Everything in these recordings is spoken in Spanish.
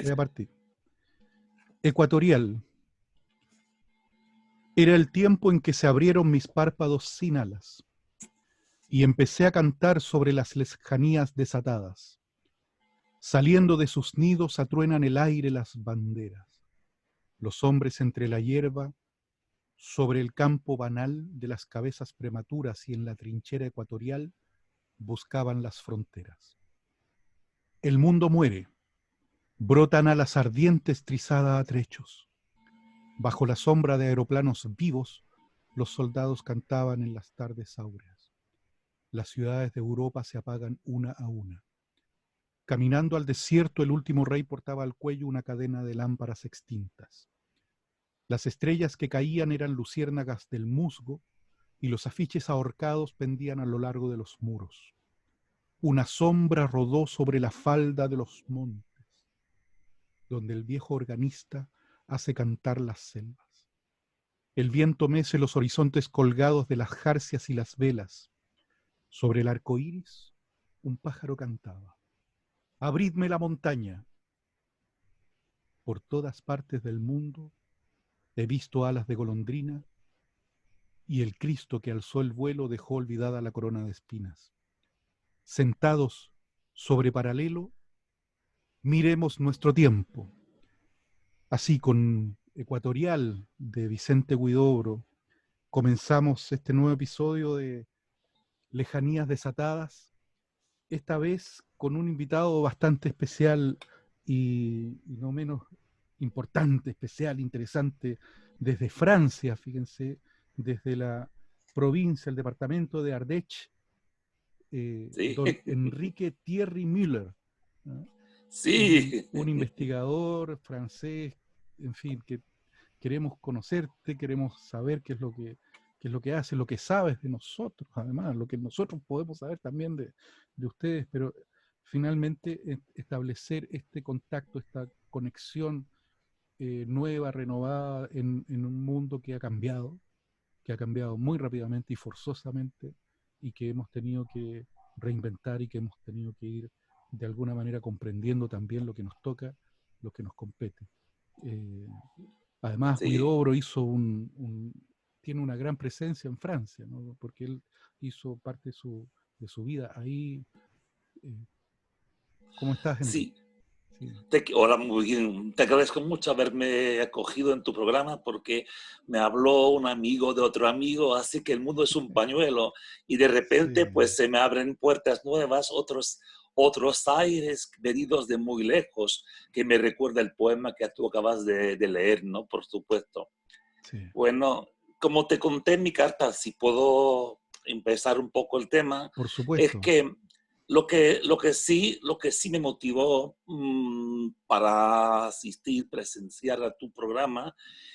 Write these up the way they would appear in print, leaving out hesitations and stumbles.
Voy a partir. Ecuatorial. Era el tiempo en que se abrieron mis párpados sin alas y empecé a cantar sobre las lejanías desatadas. Saliendo de sus nidos atruenan el aire las banderas. Los hombres entre la hierba, sobre el campo banal de las cabezas prematuras y en la trinchera ecuatorial, buscaban las fronteras. El mundo muere, brotan alas ardientes trizada a trechos. Bajo la sombra de aeroplanos vivos, los soldados cantaban en las tardes áureas. Las ciudades de Europa se apagan una a una. Caminando al desierto, el último rey portaba al cuello una cadena de lámparas extintas. Las estrellas que caían eran luciérnagas del musgo y los afiches ahorcados pendían a lo largo de los muros. Una sombra rodó sobre la falda de los montes, donde el viejo organista hace cantar las selvas. El viento mece los horizontes colgados de las jarcias y las velas. Sobre el arco iris, un pájaro cantaba. Abridme la montaña. Por todas partes del mundo he visto alas de golondrina y el Cristo que alzó el vuelo dejó olvidada la corona de espinas. Sentados sobre paralelo, miremos nuestro tiempo. Así con Ecuatorial de Vicente Huidobro comenzamos este nuevo episodio de Lejanías Desatadas, esta vez con un invitado bastante especial y no menos importante, especial, interesante, desde Francia, fíjense, desde la provincia, el departamento de Ardèche, Sí, don Enrique Thierry Müller, ¿no? sí. Un investigador francés, en fin, que queremos conocerte, queremos saber qué es lo que hace, lo que sabes de nosotros, además, lo que nosotros podemos saber también de ustedes, pero finalmente establecer este contacto, esta conexión nueva, renovada en un mundo que ha cambiado muy rápidamente y forzosamente y que hemos tenido que reinventar y que hemos tenido que ir de alguna manera comprendiendo también lo que nos toca, lo que nos compete. Eh, Además, Sí. Huidobro tiene una gran presencia en Francia, ¿no? Porque él hizo parte de su vida ahí. Eh, ¿Cómo estás, Enrique? Sí. Sí, Hola, muy bien. Te agradezco mucho haberme acogido en tu programa porque me habló un amigo de otro amigo, así que el mundo es un pañuelo y de repente sí, pues se me abren puertas nuevas, otros aires venidos de muy lejos, que me recuerda el poema que tú acabas de leer, ¿no? Por supuesto. sí, Bueno, como te conté en mi carta, si puedo empezar un poco el tema, por es supuesto. que lo que sí me motivó para asistir, presenciar a tu programa,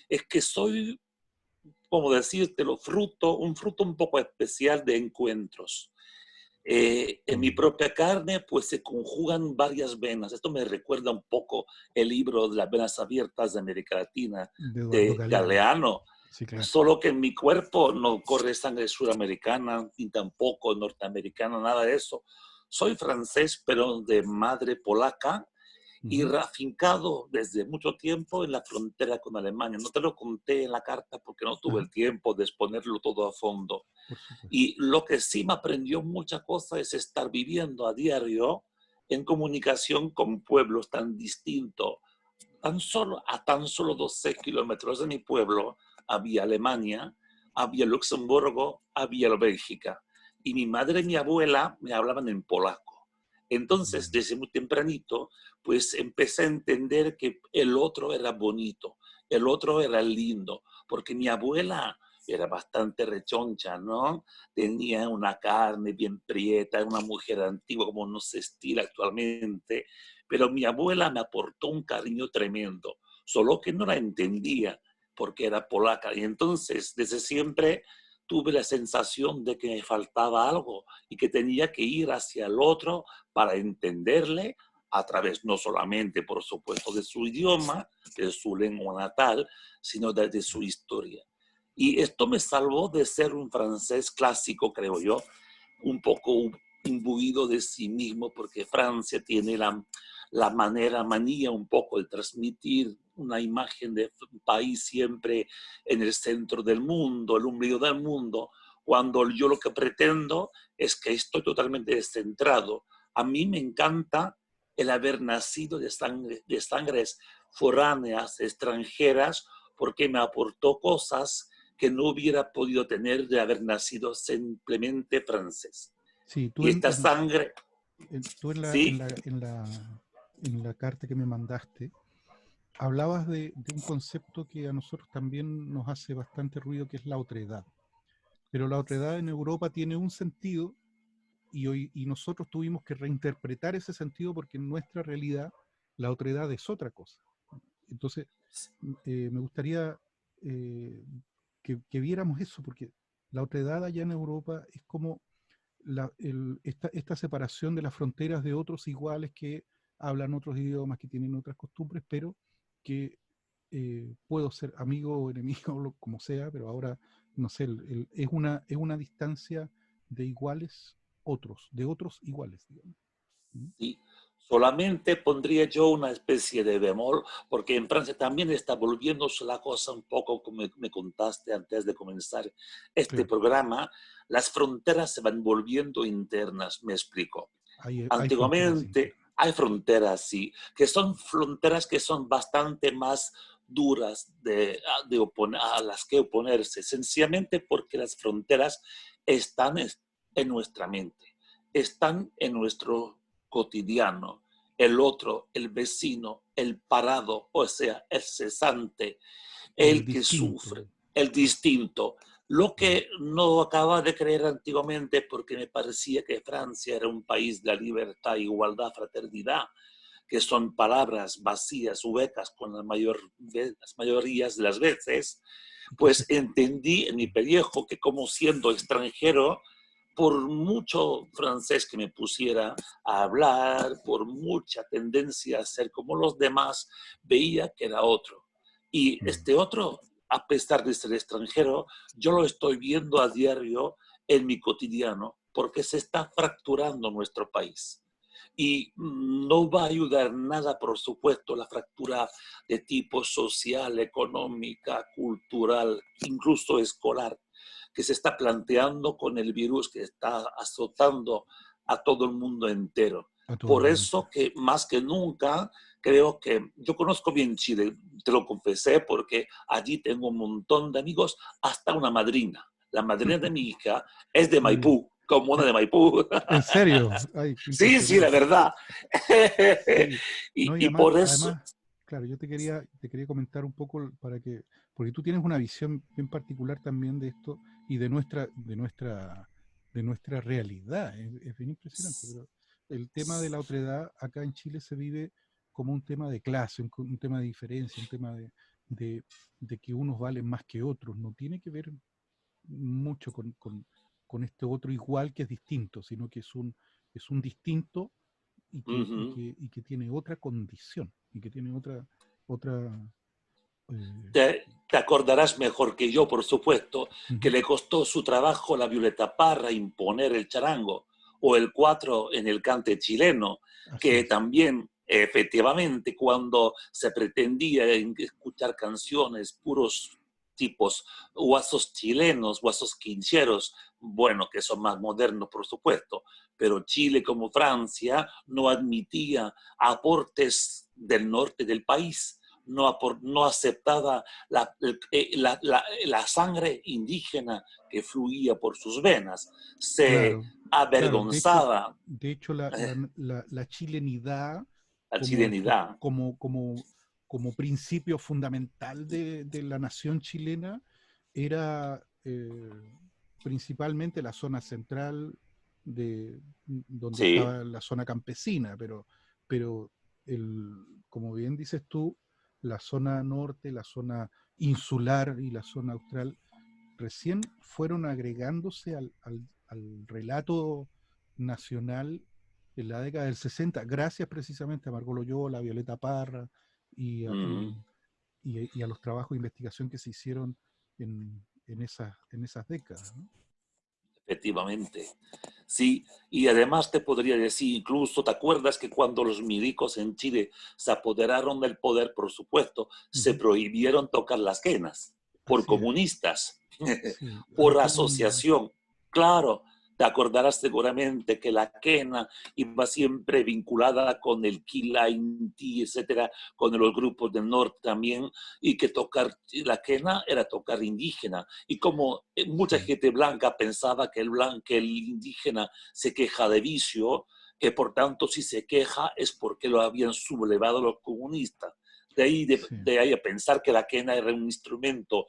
es que soy, como decírtelo, un fruto un poco especial de encuentros. En mi Mm. propia carne, pues se conjugan varias venas. Esto me recuerda un poco el libro de las venas abiertas de América Latina, De Eduardo de Galeano. Galeano, Sí, claro. solo que en mi cuerpo no corre sangre suramericana, ni tampoco norteamericana, nada de eso. Soy francés, pero de madre polaca y Ujú. afincado desde mucho tiempo en la frontera con Alemania. No te lo conté en la carta porque no tuve Ajá, el tiempo de exponerlo todo a fondo. por supuesto. Y lo que sí me aprendió mucha cosa es estar viviendo a diario en comunicación con pueblos tan distintos. Tan solo 12 kilómetros de mi pueblo había Alemania, había Luxemburgo, había Bélgica. Y mi madre y mi abuela me hablaban en polaco. Entonces, Mm. desde muy tempranito, pues empecé a entender que el otro era bonito, el otro era lindo, porque mi abuela era bastante rechoncha, ¿no? Tenía una carne bien prieta, una mujer antigua como no se estila actualmente, pero mi abuela me aportó un cariño tremendo, solo que no la entendía porque era polaca. Y entonces, desde siempre, tuve la sensación de que me faltaba algo y que tenía que ir hacia el otro para entenderle a través no solamente, por supuesto, de su idioma, de su lengua natal, sino de su historia. Y esto me salvó de ser un francés clásico, creo yo, un poco imbuido de sí mismo, porque Francia tiene la manía un poco de transmitir una imagen de un país siempre en el centro del mundo, el ombligo del mundo, cuando yo lo que pretendo es que estoy totalmente descentrado. A mí me encanta el haber nacido de sangres foráneas, extranjeras, porque me aportó cosas que no hubiera podido tener de haber nacido simplemente francés. Sí, Y esta sangre, tú sí, en la carta que me mandaste, hablabas de un concepto que a nosotros también nos hace bastante ruido, que es la otredad. Pero la otredad en Europa tiene un sentido y nosotros tuvimos que reinterpretar ese sentido porque en nuestra realidad la otredad es otra cosa. Entonces, me gustaría eh, que viéramos eso, porque la otredad allá en Europa es como esta separación de las fronteras de otros iguales que hablan otros idiomas, que tienen otras costumbres, pero que puedo ser amigo o enemigo, como sea, pero ahora, no sé, es una distancia de iguales otros, de otros iguales, digamos. ¿Mm? sí. Solamente pondría yo una especie de bemol, porque en Francia también está volviéndose la cosa un poco como me contaste antes de comenzar este Claro, programa. Las fronteras se van volviendo internas, me explico. hay fronteras Antiguamente internas. hay fronteras, sí, que son fronteras que son bastante más duras a las que oponerse, sencillamente porque las fronteras están en nuestra mente, están en nuestro cotidiano. El otro, el vecino, el parado, o sea, el cesante, El el que distinto. sufre, el distinto. Lo Mm. que no acaba de creer antiguamente porque me parecía que Francia era un país de libertad, igualdad, fraternidad, que son palabras vacías, huecas con las mayorías de las veces, Y que pues entendí en mi pellejo que como siendo extranjero, por mucho francés que me pusiera a hablar, por mucha tendencia a ser como los demás, veía que era otro. Y mm, este otro, a pesar de ser extranjero, yo lo estoy viendo a diario en mi cotidiano, porque se está fracturando nuestro país. Y no va a ayudar nada, por supuesto, la fractura de tipo social, económica, cultural, incluso escolar, que se está planteando con el virus que está azotando a todo el mundo entero. a todo el Por mundo eso entero. que más que nunca creo que yo conozco bien Chile, te lo confesé, porque allí tengo un montón de amigos, hasta una madrina. La madrina de mi hija es de Muy bien. Maipú, comuna Eh, de Maipú. ¿En serio? Ay, qué Sí, sí, la impresionante. verdad. Sí, no, y Y por eso, además, claro, yo te quería comentar un poco porque tú tienes una visión bien particular también de esto y de nuestra realidad. Es bien impresionante, pero el tema de la otredad acá en Chile se vive como un tema de clase, un tema de diferencia, un tema de, de que unos valen más que otros. No tiene que ver mucho con este otro igual que es distinto, sino que es un distinto y que tiene otra condición y que tiene otra eh, te acordarás mejor que yo, por supuesto, que ujú, le costó su trabajo a la Violeta Parra imponer el charango o el cuatro en el cante chileno, así que es. también efectivamente cuando se pretendía escuchar canciones puros tipos guasos chilenos, guasos quincheros, bueno, que son más modernos por supuesto, pero Chile como Francia no admitía aportes del norte del país, no aceptaba la sangre indígena que fluía por sus venas, se Claro, claro. avergonzaba De hecho la chilenidad la como, chilenidad. como, como, como principio fundamental de la nación chilena era principalmente la zona central de donde Sí. estaba la zona campesina, pero como bien dices tú, la zona norte, la zona insular y la zona austral recién fueron agregándose al relato nacional en la década del 60, gracias precisamente a Margot Loyola, a Violeta Parra y Mm. y a los trabajos de investigación que se hicieron en esas décadas, ¿no? efectivamente. Sí, y además te podría decir, incluso, ¿te acuerdas que cuando los milicos en Chile se apoderaron del poder, por supuesto, se Ujú. prohibieron tocar las quenas por Así es, comunistas, sí, hay por todo un... asociación? Claro, te acordarás seguramente que la quena iba siempre vinculada con el Quila Inti, etcétera, con los grupos del norte también, y que tocar la quena era tocar indígena. Y como mucha Sí, gente blanca pensaba que que el indígena se queja de vicio, que por tanto si se queja es porque lo habían sublevado los comunistas. sí. De ahí a pensar que la quena era un instrumento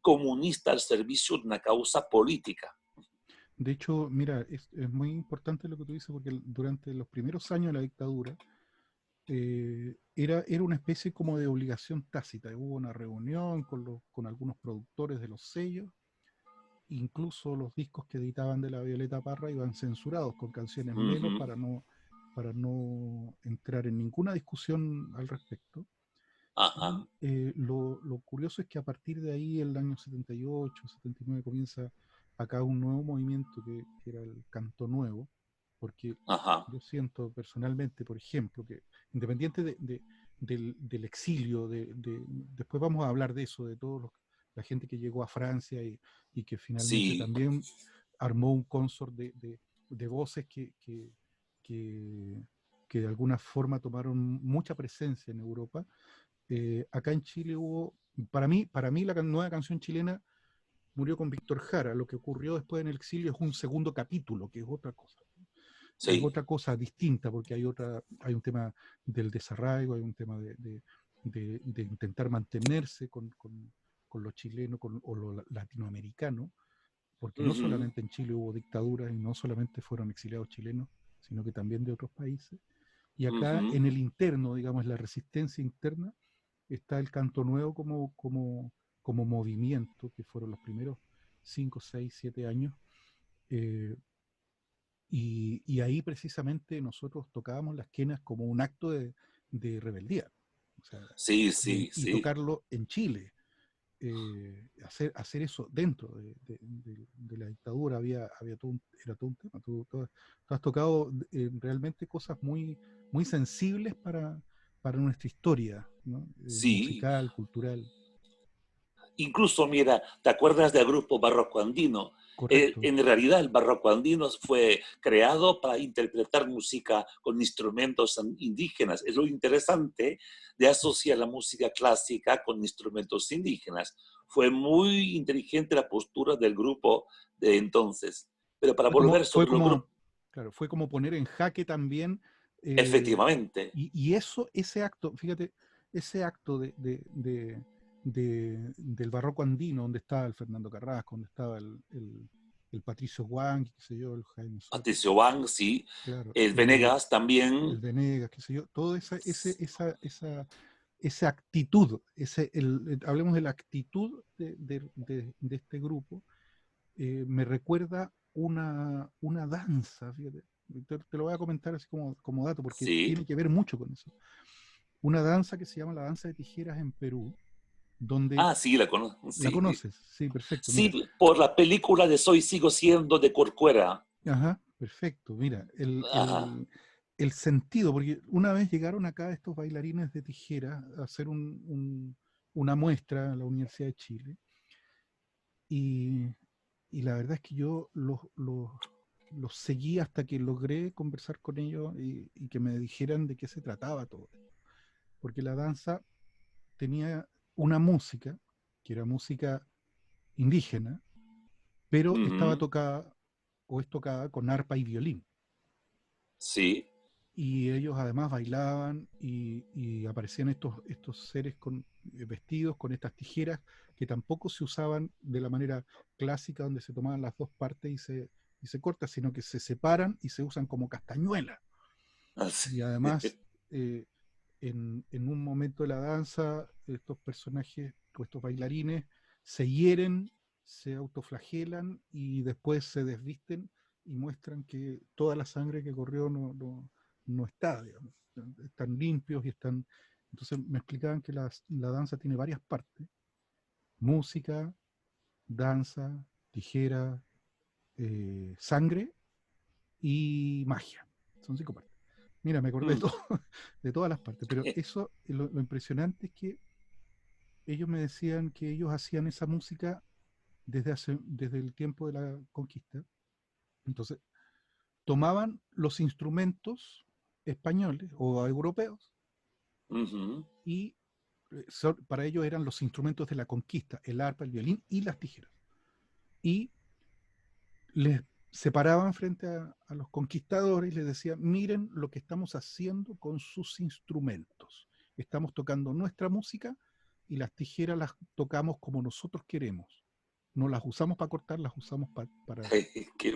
comunista al servicio de una causa política. De hecho, mira, es muy importante lo que tú dices porque durante los primeros años de la dictadura era una especie como de obligación tácita. Hubo una reunión con algunos productores de los sellos, incluso los discos que editaban de la Violeta Parra iban censurados con canciones menos Ujú. para no entrar en ninguna discusión al respecto. Ajá, Y lo curioso es que a partir de ahí, el año 78, 79, comienza acá un nuevo movimiento que era el canto nuevo, porque ajá. yo siento personalmente, por ejemplo, que independiente del exilio, después vamos a hablar de eso, de toda la gente que llegó a Francia y que finalmente Sí. también armó un consort de voces que, que de alguna forma tomaron mucha presencia en Europa. Acá en Chile hubo, para mí la nueva canción chilena murió con Víctor Jara. Lo que ocurrió después en el exilio es un segundo capítulo, que es otra cosa. Es Sí. otra cosa distinta, porque hay un tema del desarraigo, hay un tema de intentar mantenerse con lo chileno o lo latinoamericano, porque no Ujú, solamente en Chile hubo dictaduras y no solamente fueron exiliados chilenos, sino que también de otros países. Y acá ujú. en el interno, digamos, la resistencia interna, está el canto nuevo como movimiento, que fueron los primeros 5 6 7 años. eh, y ahí precisamente nosotros tocábamos las quenas como un acto de rebeldía. O sea, Sí, sí, y sí. tocarlo en Chile. Hacer eso dentro de la dictadura era todo un tema. Tú has tocado realmente cosas muy sensibles para nuestra historia, ¿no? Sí. Musical, cultural. Incluso, mira, ¿te acuerdas del grupo Barroco Andino? Correcto. En realidad, el Barroco Andino fue creado para interpretar música con instrumentos indígenas. Es lo interesante de Sí. asociar la música clásica con instrumentos indígenas. Fue muy inteligente la postura del grupo de entonces. Pero para Fue como, volver fue sobre los como, grupos, claro, fue como poner en jaque también, efectivamente, y eso, ese acto, fíjate, ese acto del barroco andino, donde estaba el Fernando Carrasco, donde estaba el Patricio Guan, qué sé yo, el Jaime Soto, Patricio Van, sí, claro, el Venegas el también, Venegas, qué sé yo, toda esa actitud, hablemos de la actitud de este grupo, me recuerda una danza, fíjate, te lo voy a comentar así como dato, porque sí. tiene que ver mucho con eso. Una danza que se llama la danza de tijeras en Perú, donde Ah, sí, la conozco, la sí. conoces, sí, perfecto, mira, Sí, por la película de Soy Sigo Siendo de Corcuera. ajá, perfecto, mira, Ajá, el sentido, porque una vez llegaron acá estos bailarines de tijera a hacer una muestra en la Universidad de Chile, y, y la verdad es que yo los seguí hasta que logré conversar con ellos y que me dijeran de qué se trataba todo esto. Porque la danza tenía una música, que era música indígena, pero estaba ujú, tocada o es tocada con arpa y violín. sí, Y ellos además bailaban y aparecían estos seres vestidos con estas tijeras que tampoco se usaban de la manera clásica donde se tomaban las dos partes y se cortan, sino que se separan y se usan como castañuelas. así. Y además, eh, en un momento de la danza, estos personajes o estos bailarines se hieren, se autoflagelan y después se desvisten y muestran que toda la sangre que corrió no está, digamos. Están limpios y están... Entonces me explicaban que la danza tiene varias partes: música, danza, tijera, sangre y magia. Son 5 partes. Mira, me acordé de todo, de todas las partes, pero eso, lo impresionante es que ellos me decían que ellos hacían esa música desde el tiempo de la conquista. Entonces, tomaban los instrumentos españoles o europeos y para ellos eran los instrumentos de la conquista, el arpa, el violín y las tijeras. Y les separaban frente a los conquistadores y les decían, miren lo que estamos haciendo con sus instrumentos. Estamos tocando nuestra música y las tijeras las tocamos como nosotros queremos. No las usamos para cortar, las usamos Qué para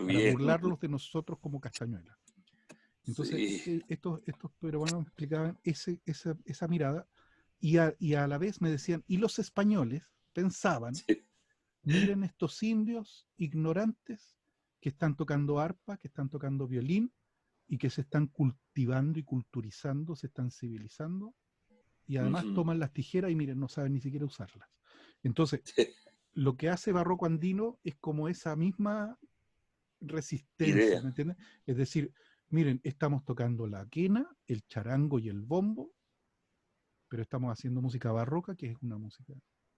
bien. burlarlos de nosotros como castañuelas. Entonces, Sí. estos peruanos me explicaban esa mirada y a la vez me decían, y los españoles pensaban, Sí. miren estos indios ignorantes que están tocando arpa, que están tocando violín y que se están cultivando y culturizando, se están civilizando y además toman las tijeras y miren, no saben ni siquiera usarlas. Entonces, Sí. lo que hace Barroco Andino es como esa misma resistencia, Idea. ¿me entiendes? Es decir, miren, estamos tocando la quena, el charango y el bombo, pero estamos haciendo música barroca, que es una música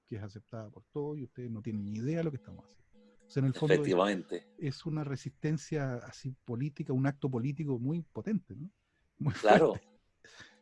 que es aceptada por todos y ustedes no tienen ni idea de lo que estamos haciendo. O sea, en el fondo Efectivamente. es una resistencia así política, un acto político muy potente, ¿no? Muy fuerte. Claro.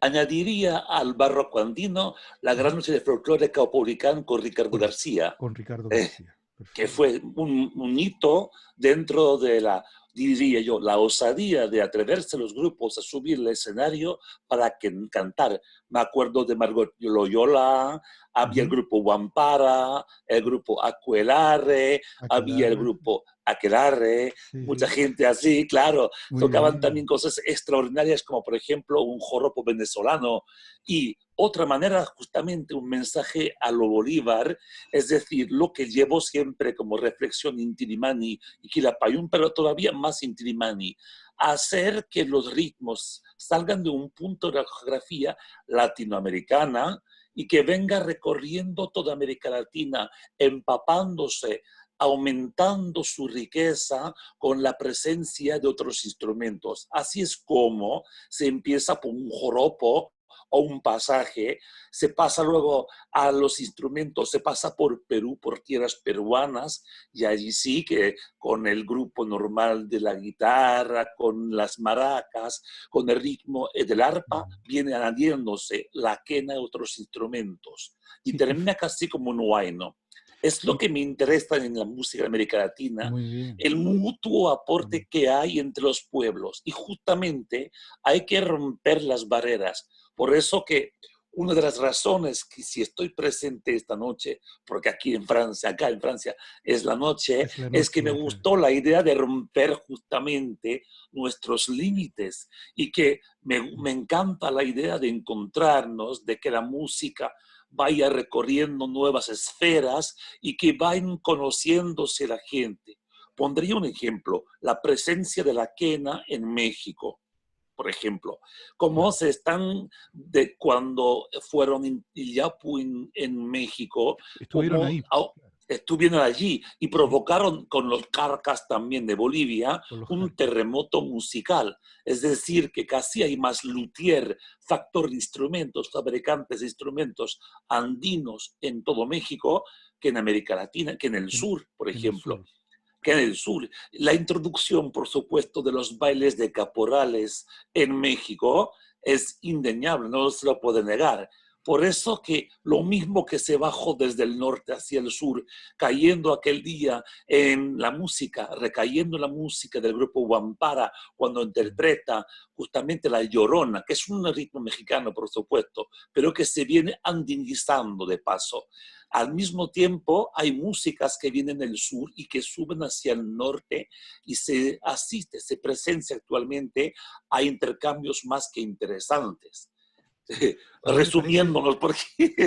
Añadiría al barroco andino la Ajá. gran noche de folclore caupolicán con Ricardo Con, García, con Ricardo eh, García. que Perfecto. fue un hito dentro de la, diría yo, la osadía de atreverse los grupos a subir al escenario para cantar. Me acuerdo de Margot Loyola, había el Ujú. grupo Wampara, el grupo Aquelarre, había el Aquelarre, grupo Aquelarre, sí, mucha sí. gente así, claro, Muy tocaban bien. también cosas extraordinarias como por ejemplo un joropo venezolano y otra manera, justamente un mensaje a lo Bolívar, es decir, lo que llevo siempre como reflexión Intilimani y Quilapayún, pero todavía más Intilimani, hacer que los ritmos salgan de un punto de la geografía latinoamericana y que venga recorriendo toda América Latina, empapándose, aumentando su riqueza con la presencia de otros instrumentos. Así es como se empieza por un joropo o un pasaje, se pasa luego a los instrumentos, se pasa por Perú, por tierras peruanas, y allí sí que con el grupo normal de la guitarra, con las maracas, con el ritmo del arpa, viene añadiéndose la quena de otros instrumentos, y Sí, termina casi como un huayno. Es lo y que me interesa en la música de América Latina, muy bien. el mutuo Muy bien. aporte que hay entre los pueblos. Y justamente hay que romper las barreras. Por eso que una de las razones que si estoy presente esta noche, porque aquí en Francia, acá en Francia es la noche, Es la es que noche me de acá. gustó la idea de romper justamente nuestros límites y que me encanta la idea de encontrarnos, de que la música vaya recorriendo nuevas esferas y que vayan conociéndose la gente. Pondría un ejemplo, la presencia de la quena en México, por ejemplo, cómo Claro. se están, de cuando fueron en Illapu en México, Estuvieron cómo ahí. Claro. estuvieron allí y Sí, provocaron con los carcas también de Bolivia con los un jarcas. terremoto musical. Es decir, que casi hay más luthier, factor de instrumentos, fabricantes de instrumentos andinos en todo México que en América Latina, que en el En, sur, por en el ejemplo, sur. que en el sur. La introducción, por supuesto, de los bailes de caporales en México es indeñable, no se lo puede negar. Por eso que lo mismo que se bajó desde el norte hacia el sur, cayendo aquel día en la música, recayendo en la música del grupo Wampara, cuando interpreta justamente La Llorona, que es un ritmo mexicano, por supuesto, pero que se viene andinizando de paso. Al mismo tiempo, hay músicas que vienen del sur y que suben hacia el norte y se asiste, se presencia actualmente a intercambios más que interesantes. Sí. A mí me parece, Resumiéndonos, porque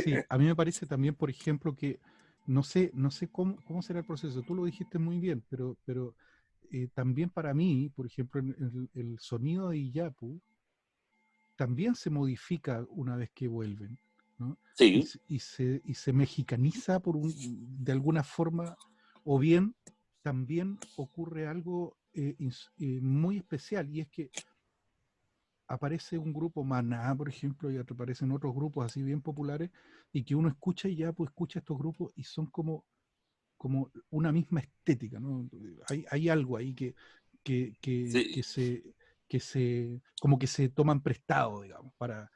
sí, a mí me parece también, por ejemplo, que no sé cómo será el proceso. Tú lo dijiste muy bien, pero también para mí, por ejemplo, el sonido de Iyapu también se modifica una vez que vuelven, ¿no? sí, Y se mexicaniza de alguna forma, o bien también ocurre algo muy especial, y es que aparece un grupo Maná, por ejemplo, y aparecen otros grupos así bien populares, y que uno escucha y ya pues escucha estos grupos y son como una misma estética, ¿no? Hay algo ahí que, que, Sí, que se, como que se toman prestado, digamos, para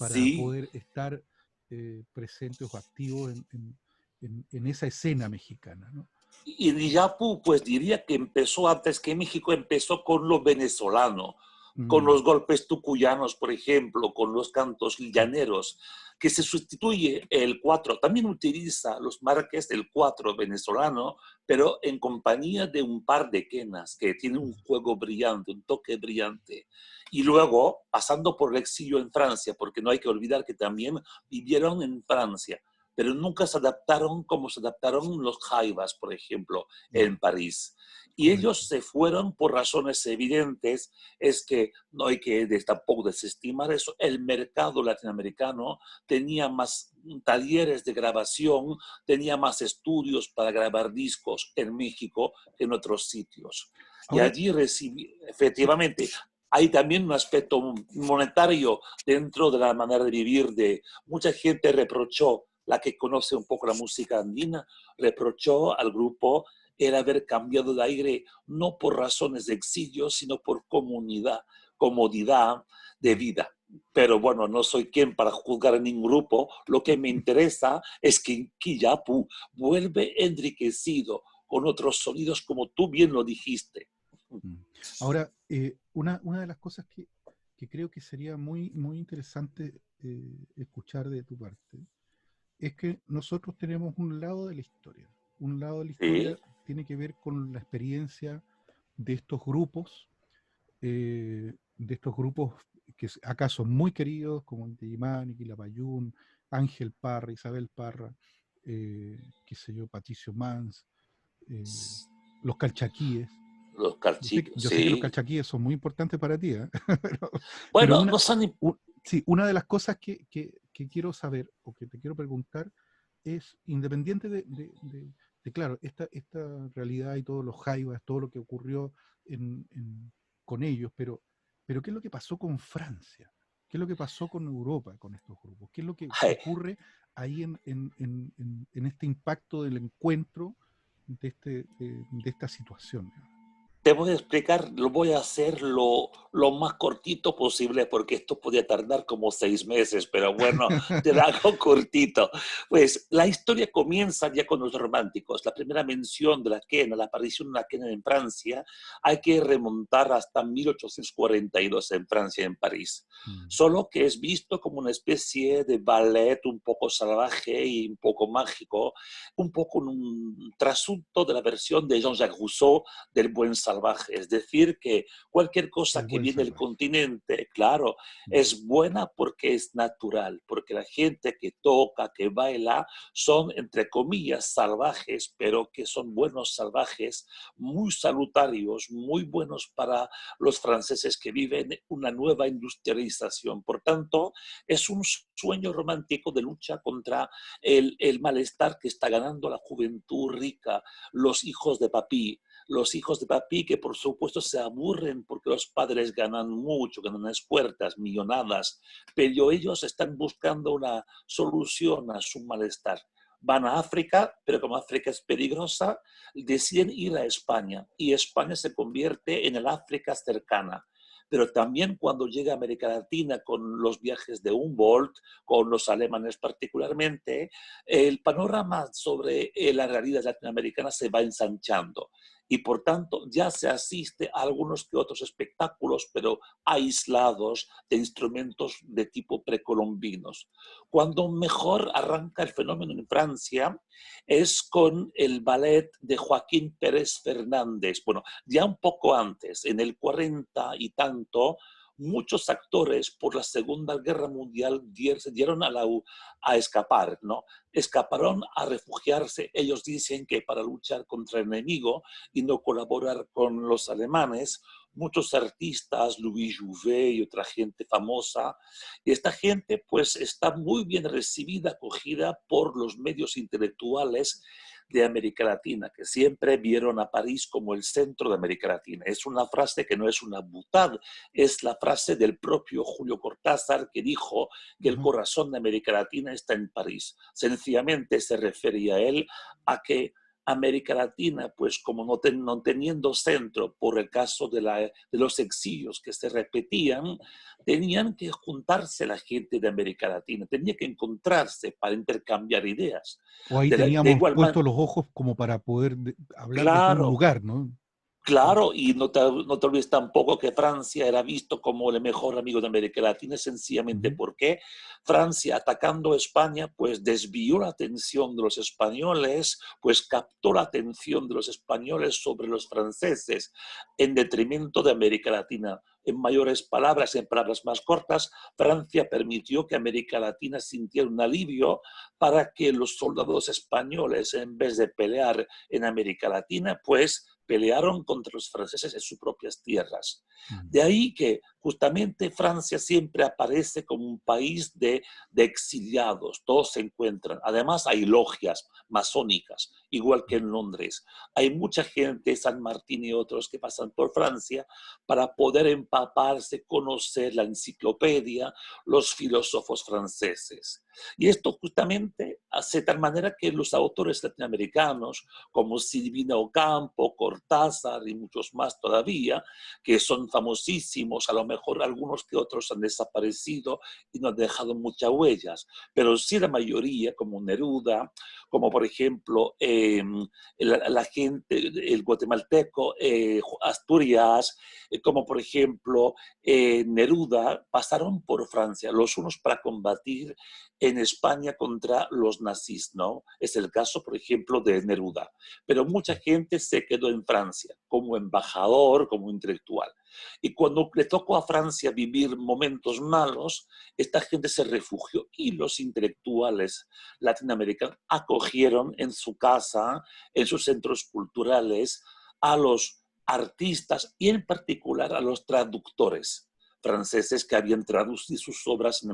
sí. poder estar presentes o activos en esa escena mexicana, ¿no? Y Niyapu, pues diría que empezó antes que México, empezó con lo venezolano, con Mm, los golpes tucuyanos, por ejemplo, con los cantos sí, llaneros, que se sustituye el cuatro. También utiliza los marques del cuatro venezolano, pero en compañía de un par de quenas, que tiene un juego brillante, un toque brillante. Y luego, pasando por el exilio en Francia, porque no hay que olvidar que también vivieron en Francia, pero nunca se adaptaron como se adaptaron los Jaivas, por ejemplo, ya, en París. Y ellos correcto. se fueron por razones evidentes, es que no hay que tampoco desestimar eso, el mercado latinoamericano tenía más talleres de grabación, tenía más estudios para grabar discos en México que en otros sitios. Y Ahora, allí recibí, sí, efectivamente, hay también un aspecto monetario dentro de la manera de vivir de mucha gente reprochó, la que conoce un poco la música andina, reprochó al grupo el haber cambiado de aire no por razones de exilio, sino por comodidad de mm, vida. Pero bueno, no soy quien para juzgar a ningún grupo. Lo que me interesa es que Quillapu vuelve enriquecido con otros sonidos, como tú bien lo dijiste. mm. Ahora, una de las cosas que creo que sería muy interesante escuchar de tu parte es que nosotros tenemos un lado de la historia. Un lado de la Sí, historia tiene que ver con la experiencia de estos grupos, que acá son muy queridos, como Inti Illimani, Quilapayún, Ángel Parra, Isabel Parra, qué sé yo, Patricio Mans, eh, los calchaquíes. los Yo sé, calchicos, yo sé que los sí. calchaquíes son muy importantes para ti, ¿eh? pero, pero Bueno, no son. sí, una de las cosas que quiero saber o que te quiero preguntar es, independiente claro, esta realidad y todos los jaivas, todo lo que ocurrió con ellos, pero ¿qué es lo que pasó con Francia? ¿Qué es lo que pasó con Europa, con estos grupos? ¿Qué es lo que Ay, ocurre ahí en este impacto del encuentro de esta situación? te voy a explicar, lo voy a hacer lo más cortito posible porque esto podría tardar como 6 meses, pero bueno, te lo hago cortito. Pues la historia comienza ya con los románticos. La primera mención de la quena, la aparición de la quena en Francia, hay que remontar hasta 1842 en Francia, en París. Mm, Solo que es visto como una especie de ballet un poco salvaje y un poco mágico, un poco un trasunto de la versión de Jean-Jacques Rousseau del buen salvaje. Es decir, que cualquier cosa el que buen viene del salvaje. continente, claro, Mm, es buena porque es natural, porque la gente que toca, que baila, son, entre comillas, salvajes, pero que son buenos salvajes, muy salutarios, muy buenos para los franceses que viven una nueva industrialización. Por tanto, es un sueño romántico de lucha contra el malestar que está ganando la juventud rica, los hijos de papi que por supuesto se aburren porque los padres ganan mucho, ganan espuertas, millonadas, pero ellos están buscando una solución a su malestar. Van a África, pero como África es peligrosa, deciden ir a España y España se convierte en el África cercana. Pero también cuando llega a América Latina con los viajes de Humboldt, con los alemanes particularmente, el panorama sobre la realidad latinoamericana se va ensanchando y por tanto ya se asiste a algunos que otros espectáculos, pero aislados de instrumentos de tipo precolombinos. Cuando mejor arranca el fenómeno en Francia es con el ballet de Joaquín Pérez Fernández. Bueno, ya un poco antes, en el 40 y tanto, muchos actores por la Segunda Guerra Mundial se dieron a escapar, ¿no? Escaparon a refugiarse. Ellos dicen que para luchar contra el enemigo y no colaborar con los alemanes, muchos artistas, Louis Jouvet y otra gente famosa. Y esta gente pues está muy bien recibida, acogida por los medios intelectuales de América Latina, que siempre vieron a París como el centro de América Latina. Es una frase que no es una butad, es la frase del propio Julio Cortázar, que dijo que el corazón de América Latina está en París. Sencillamente se refería a él a que América Latina, pues como no teniendo centro por el caso de los exilios que se repetían, tenían que juntarse la gente de América Latina, tenía que encontrarse para intercambiar ideas. O ahí De teníamos igual manera, puestos los ojos como para poder hablar desde un claro, lugar, ¿no? claro, y no te olvides tampoco que Francia era visto como el mejor amigo de América Latina, sencillamente Ujú. porque Francia, atacando a España, pues desvió la atención de los españoles, pues captó la atención de los españoles sobre los franceses, en detrimento de América Latina. En mayores palabras, en palabras más cortas, Francia permitió que América Latina sintiera un alivio para que los soldados españoles, en vez de pelear en América Latina, pues pelearon contra los franceses en sus propias tierras. Mm. De ahí que justamente Francia siempre aparece como un país de exiliados, todos se encuentran. Además hay logias masónicas, igual que en Londres. Hay mucha gente, San Martín y otros, que pasan por Francia para poder empaparse, conocer la enciclopedia, los filósofos franceses. Y esto justamente hace de tal manera que los autores latinoamericanos, como Silvina Ocampo, Cortázar y muchos más todavía, que son famosísimos, a lo mejor algunos que otros han desaparecido y no han dejado muchas huellas, pero sí la mayoría, como Neruda, como por ejemplo la gente, el guatemalteco, Asturias, como por ejemplo Neruda, pasaron por Francia, los unos para combatir en España contra los nazis, ¿no? Es el caso, por ejemplo, de Neruda. Pero mucha gente se quedó en Francia como embajador, como intelectual. Y cuando le tocó a Francia vivir momentos malos, esta gente se refugió y los intelectuales latinoamericanos acogieron en su casa, en sus centros culturales, a los artistas y en particular a los traductores franceses que habían traducido sus obras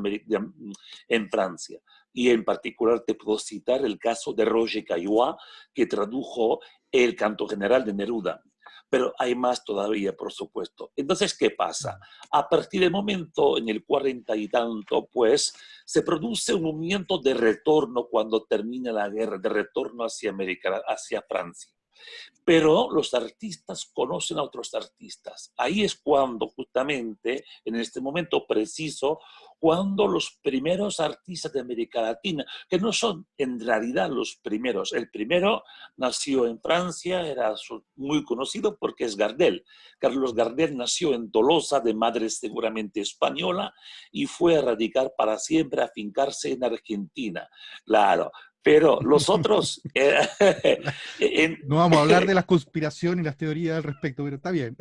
en Francia. Y en particular te puedo citar el caso de Roger Caillois, que tradujo el canto general de Neruda. Pero hay más todavía, por supuesto. Entonces, ¿qué pasa? A partir del momento en el 40 y tanto, pues, se produce un movimiento de retorno cuando termina la guerra, de retorno hacia América, hacia Francia. Pero los artistas conocen a otros artistas. Ahí es cuando, justamente, en este momento preciso, cuando los primeros artistas de América Latina, que no son en realidad los primeros, el primero nació en Francia, era muy conocido porque es Gardel. Carlos Gardel nació en Tolosa, de madre seguramente española, y fue a radicar para siempre, a fincarse en Argentina. Claro, pero los otros, en, No vamos a hablar de las conspiraciones y las teorías al respecto, pero está bien.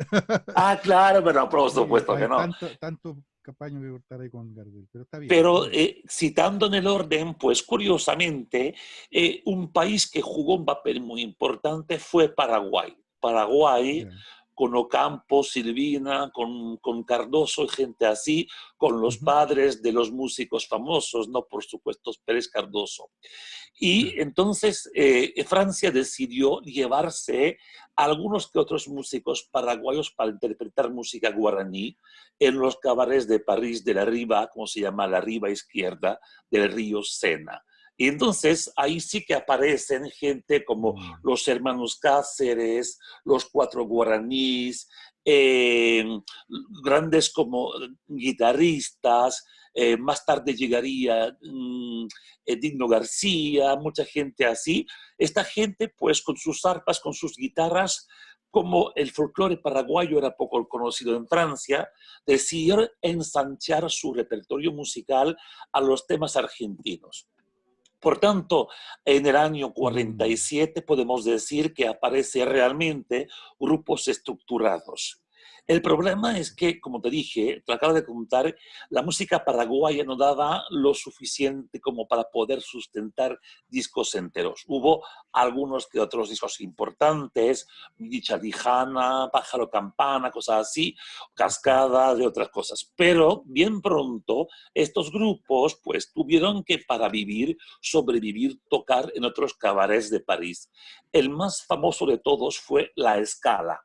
claro, pero por Sí, supuesto que hay no. tanto campaño que cortar ahí con Gardel, pero está bien, está Pero bien. citando en el orden, pues curiosamente, un país que jugó un papel muy importante fue Paraguay. Paraguay, Ya. con Ocampo, Silvina, con Cardoso y gente así, con los Ujú. padres de los músicos famosos, no por supuesto Pérez Cardoso. Y Claro. entonces Francia decidió llevarse a algunos que otros músicos paraguayos para interpretar música guaraní en los cabarets de París de la riba, como se llama, la riba izquierda del río Sena. Y entonces ahí sí que aparecen gente como Mm. los hermanos Cáceres, los cuatro guaraníes, grandes como guitarristas. Más tarde llegaría Digno García, mucha gente así. Esta gente, pues con sus arpas, con sus guitarras, como el folclore paraguayo era poco conocido en Francia, decidió ensanchar su repertorio musical a los temas argentinos. Por tanto, en el año Mm. 47 podemos decir que aparecen realmente grupos estructurados. El problema es que, como te dije, te acabo de contar, la música paraguaya no daba lo suficiente como para poder sustentar discos enteros. Hubo algunos que otros discos importantes, Dicha Dijana, Pájaro Campana, cosas así, Cascada, de otras cosas. Pero bien pronto estos grupos pues tuvieron que, para vivir, sobrevivir, tocar en otros cabarets de París. El más famoso de todos fue La Scala.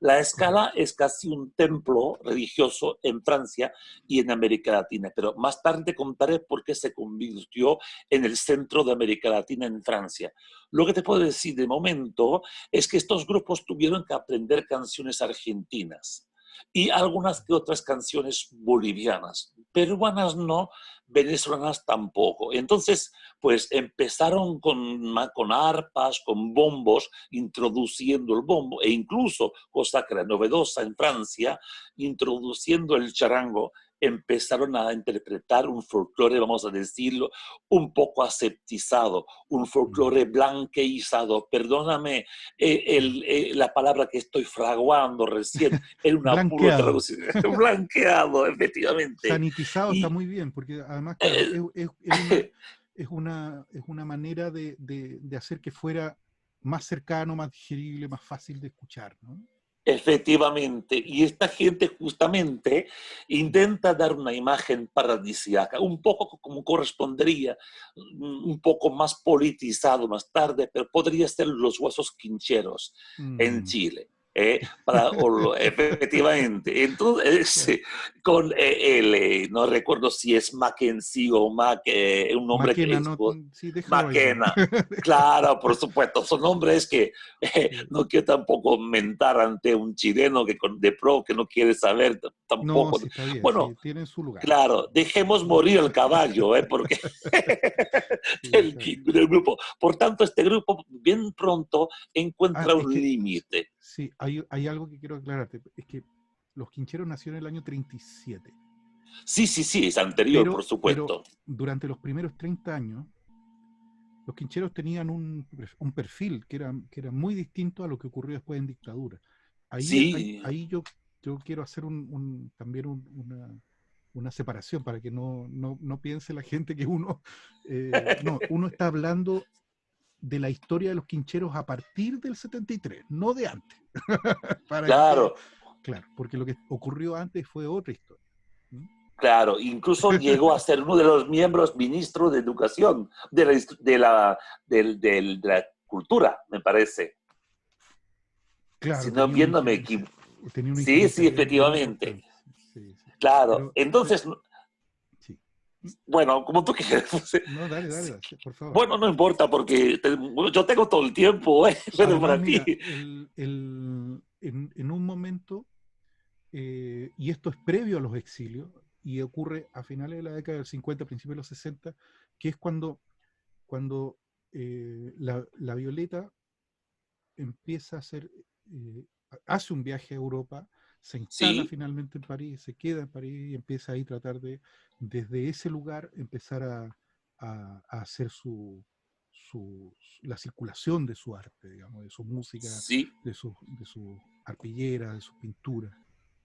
La Scala Correcto. es casi un templo religioso en Francia y en América Latina, pero más tarde contaré por qué se convirtió en el centro de América Latina en Francia. Lo que te puedo decir de momento es que estos grupos tuvieron que aprender canciones argentinas y algunas que otras canciones bolivianas, peruanas no, venezolanas tampoco. Entonces, pues empezaron con arpas, con bombos, introduciendo el bombo, e incluso, cosa que era novedosa en Francia, introduciendo el charango, empezaron a interpretar un folclore, vamos a decirlo, un poco aseptizado, un Mm, folclore blanqueizado. Perdóname la palabra que estoy fraguando recién, era una pura Blanqueado. traducción, blanqueado, efectivamente. Sanitizado está Y muy bien, porque además, claro, eh, es una manera de hacer que fuera más cercano, más digerible, más fácil de escuchar, ¿no? efectivamente, y esta gente justamente Mm. intenta dar una imagen paradisíaca, un poco como correspondería, un poco más politizado más tarde, pero podría ser los huesos quincheros en Mm. Chile. Efectivamente, entonces Claro. con no recuerdo si es Mackenzie o un nombre que Maquena, es no, sí, déjalo ahí nomás. McKenna. Claro, por supuesto, su nombre es que Sí. no quiero tampoco mentar ante un chileno que de pro que no quiere saber No, tampoco. sí está bien, Bueno, sí, tiene su lugar. claro, dejemos morir el caballo, porque Sí, está bien. del grupo. Por tanto, este grupo bien pronto Ah, encuentra es un que límite. sí, hay algo que quiero aclararte. Es que los Quincheros nacieron en el año 37, Sí, sí, sí, es anterior, por pero supuesto. durante los primeros 30 años, los Quincheros tenían un perfil que era muy distinto a lo que ocurrió después en dictadura. Sí, Ahí yo quiero hacer también una separación para que no piense la gente que no, uno está hablando de la historia de los Quincheros a partir del 73, no de antes, para que quede claro. claro, porque lo que ocurrió antes fue otra historia. ¿Mm? Claro, incluso llegó a ser uno de los miembros ministro de Educación, de la Cultura, me parece. Si Claro, no, viéndome sí, tenía una Sí, sí, injerencia bien efectivamente. importante. Sí, sí. Claro. Entonces, Sí. ¿Mm? bueno, como tú quieras. No, dale, Sí. dale, sí, por favor. Bueno, no importa porque yo tengo todo el tiempo, pero Además, para ti. mira, en un momento, y esto es previo a los exilios, y ocurre a finales de la década del 50, principios de los 60, que es cuando la Violeta empieza a hacer, hace un viaje a Europa, se instala Sí, finalmente en París, se queda en París y empieza ahí a tratar desde ese lugar, empezar a hacer la circulación de su arte, digamos, de su música, sí. de su arpillera, de sus pinturas,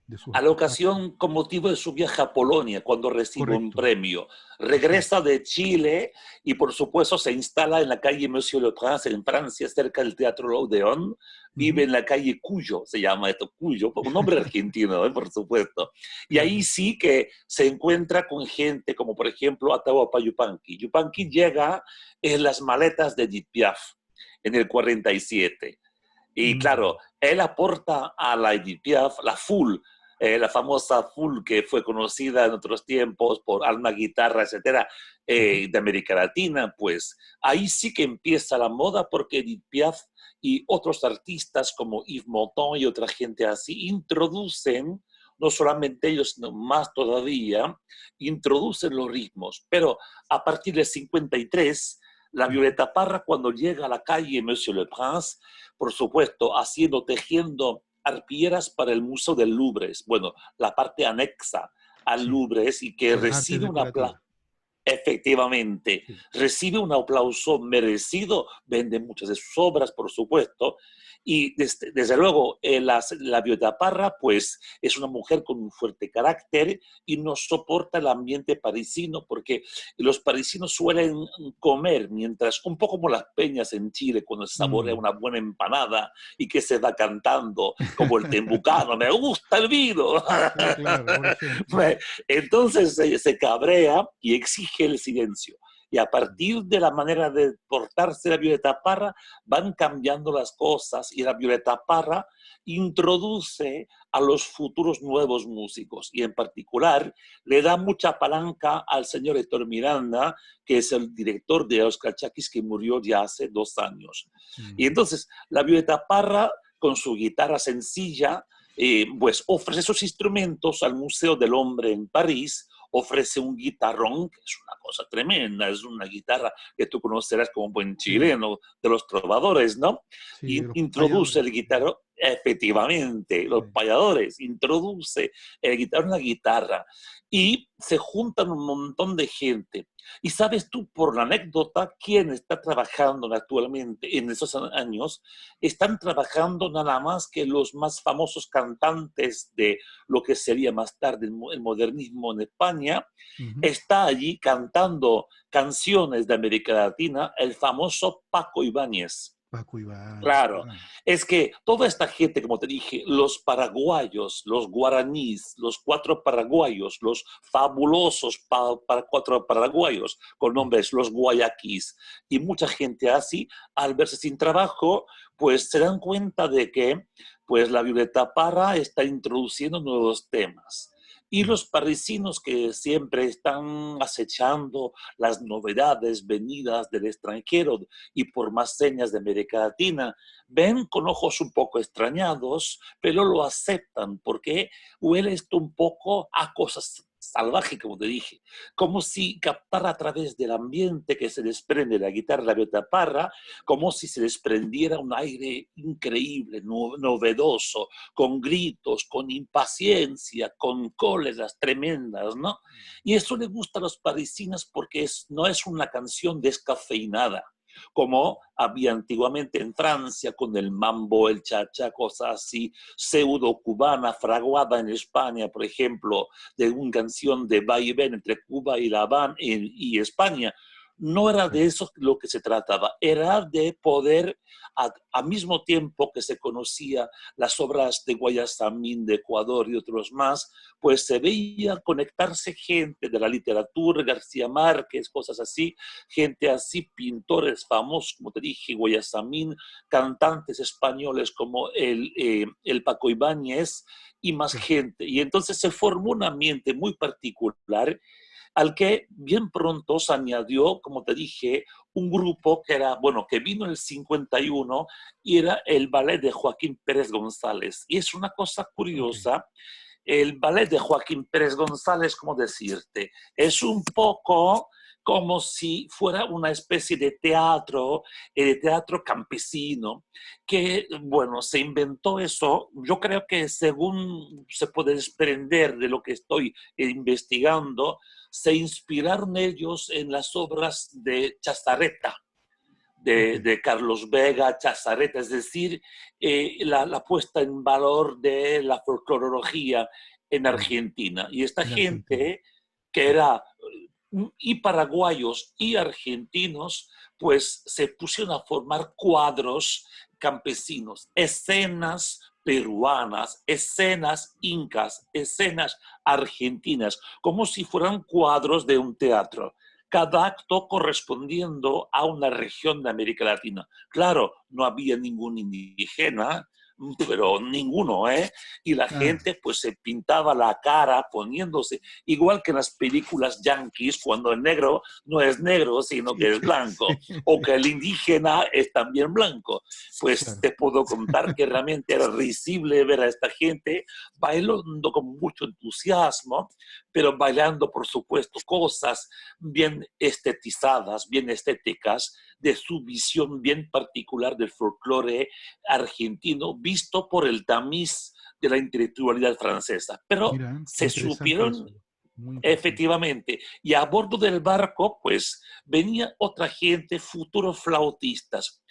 de sus A la artefactos. ocasión, con motivo de su viaje a Polonia, cuando recibe un Correcto, premio, así es. regresa de Chile y, por supuesto, se instala en la calle Monsieur Le Prince, en Francia, cerca del Teatro Odeón. Vive Ujú. en la calle Cuyo, se llama esto, Cuyo, un nombre argentino, por supuesto. Y ahí Claro. sí que se encuentra con gente como, por ejemplo, Atahualpa Yupanqui. Yupanqui Mm. llega en las maletas de Edith Piaf en el 47. Y Mm. claro, él aporta a la Edith Piaf la full, la famosa full que fue conocida en otros tiempos por Alma Guitarra, etcétera, Ujú. de América Latina, pues ahí sí que empieza la moda porque Edith Piaf y otros artistas como Yves Montand y otra gente así introducen, no solamente ellos, sino más todavía, introducen los ritmos. Pero a partir del 53, la Ujú. Violeta Parra, cuando llega a la calle Monsieur Le Prince, por supuesto, tejiendo arpilleras para el Museo del Louvre, bueno, la parte anexa al Sí, Louvre y que las artes recibe una plaza. decorativas. efectivamente, Sí. recibe un aplauso merecido, vende muchas de sus obras, por supuesto, y desde luego la Violeta Parra pues es una mujer con un fuerte carácter y no soporta el ambiente parisino porque los parisinos suelen comer mientras, un poco como las peñas en Chile cuando se saborea Mm. una buena empanada y que se va cantando como el tembucano, me gusta el vino. Claro, por ejemplo. Pues, entonces se cabrea y exige el silencio. Y a partir de la manera de portarse la Violeta Parra, van cambiando las cosas y la Violeta Parra introduce a los futuros nuevos músicos y en particular le da mucha palanca al señor Héctor Miranda, que es el director de Los Calchaquis que murió ya hace 2 años. Y Mm. entonces la Violeta Parra, con su guitarra sencilla, pues ofrece esos instrumentos al Museo del Hombre en París, ofrece un guitarrón, que es una cosa tremenda, es una guitarra que tú conocerás como buen Sí, chileno, de los trovadores, ¿no? sí, Y de los introduce payadores. el guitarrón, efectivamente, Sí. los payadores, introduce el guitarrón en la guitarra y se juntan un montón de gente. Y sabes tú, por la anécdota, quién está trabajando actualmente en esos años, están trabajando nada más que los más famosos cantantes de lo que sería más tarde el modernismo en España. Ujú. Está allí cantando canciones de América Latina el famoso Paco Ibáñez. Paco Ibáñez, Claro, claro. es que toda esta gente, como te dije, los paraguayos, los guaraníes, los cuatro paraguayos, los fabulosos cuatro paraguayos, con Sí. nombres, los guayaquís, y mucha gente así, al verse sin trabajo, pues se dan cuenta de que pues la Violeta Parra está introduciendo nuevos temas. Y Mm. los parisinos que siempre están acechando las novedades venidas del extranjero y por más señas de América Latina, ven con ojos un poco extrañados, pero lo aceptan porque huele esto un poco a cosas salvajes, como te dije, como si captara a través del ambiente que se desprende de la guitarra de la Violeta Parra, como si se desprendiera un aire increíble, novedoso, con gritos, con impaciencia, con cóleras tremendas, ¿no? Y eso le gusta a los parisinos porque no es una canción descafeinada, como había antiguamente en Francia con el mambo, el cha-cha, cosas así, pseudo-cubana, fraguada en España, por ejemplo, de una canción de va y ven entre Cuba y La Habana y España. No era de Claro. eso lo que se trataba, era de poder, al mismo tiempo que se conocía las obras de Guayasamín, de Ecuador y otros más, pues se veía conectarse gente de la literatura, García Márquez, cosas así, gente así, pintores famosos, como te dije, Guayasamín, cantantes españoles como el Paco Ibáñez y más Sí. gente. Y entonces se formó un ambiente muy particular al que bien pronto se añadió, como te dije, un grupo que era, bueno, que vino en el 51 y era el ballet de Joaquín Pérez González. Y es una cosa Ok. curiosa, el ballet de Joaquín Pérez González, ¿cómo decirte? Es un poco como si fuera una especie de teatro campesino, que, bueno, se inventó eso, yo creo que según se puede desprender de lo que estoy investigando, se inspiraron ellos en las obras de Chazarreta, Ok. de Carlos Vega, Chazarreta, es decir, la puesta en valor de la folclorología en Mm. Argentina. Y esta En Argentina. gente, que era y paraguayos y argentinos, pues se pusieron a formar cuadros campesinos, escenas peruanas, escenas incas, escenas argentinas, como si fueran cuadros de un teatro, cada acto correspondiendo a una región de América Latina. Claro, no había ningún indígena, pero ninguno, ¿eh? Y la Ah, gente pues se pintaba la cara poniéndose, igual que en las películas yanquis, cuando el negro no es negro, sino sí, que es sí, blanco, o que el indígena es también blanco. Pues claro. te puedo contar que realmente era risible ver a esta gente bailando con mucho entusiasmo, pero bailando, por supuesto, cosas bien estetizadas, bien estéticas, de su visión bien particular del folclore argentino, visto por el tamiz de la intelectualidad francesa. Pero Mira, qué se interesante supieron, eso. muy importante. Efectivamente. Y a bordo del barco, pues, venía otra gente, futuros flautistas.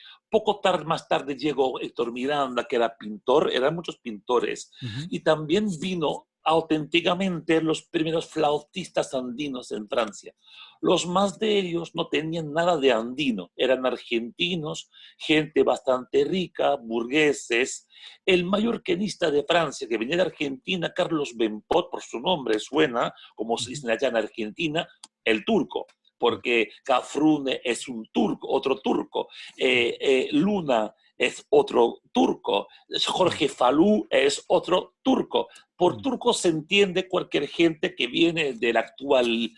Más tarde llegó Héctor Miranda, que era pintor, eran muchos pintores. Ujú, Y también vino auténticamente los primeros flautistas andinos en Francia. Los más de ellos no tenían nada de andino, eran argentinos, gente bastante rica, burgueses. El mayor quenista de Francia, que venía de Argentina, Carlos Bempot, por su nombre suena, como se ujú, dice allá en Argentina, el turco, claro, porque Cafrune es un turco, otro turco, claro, Luna es otro turco, claro. Jorge Falú es otro turco. Por Mm. turco se entiende cualquier gente que viene del actual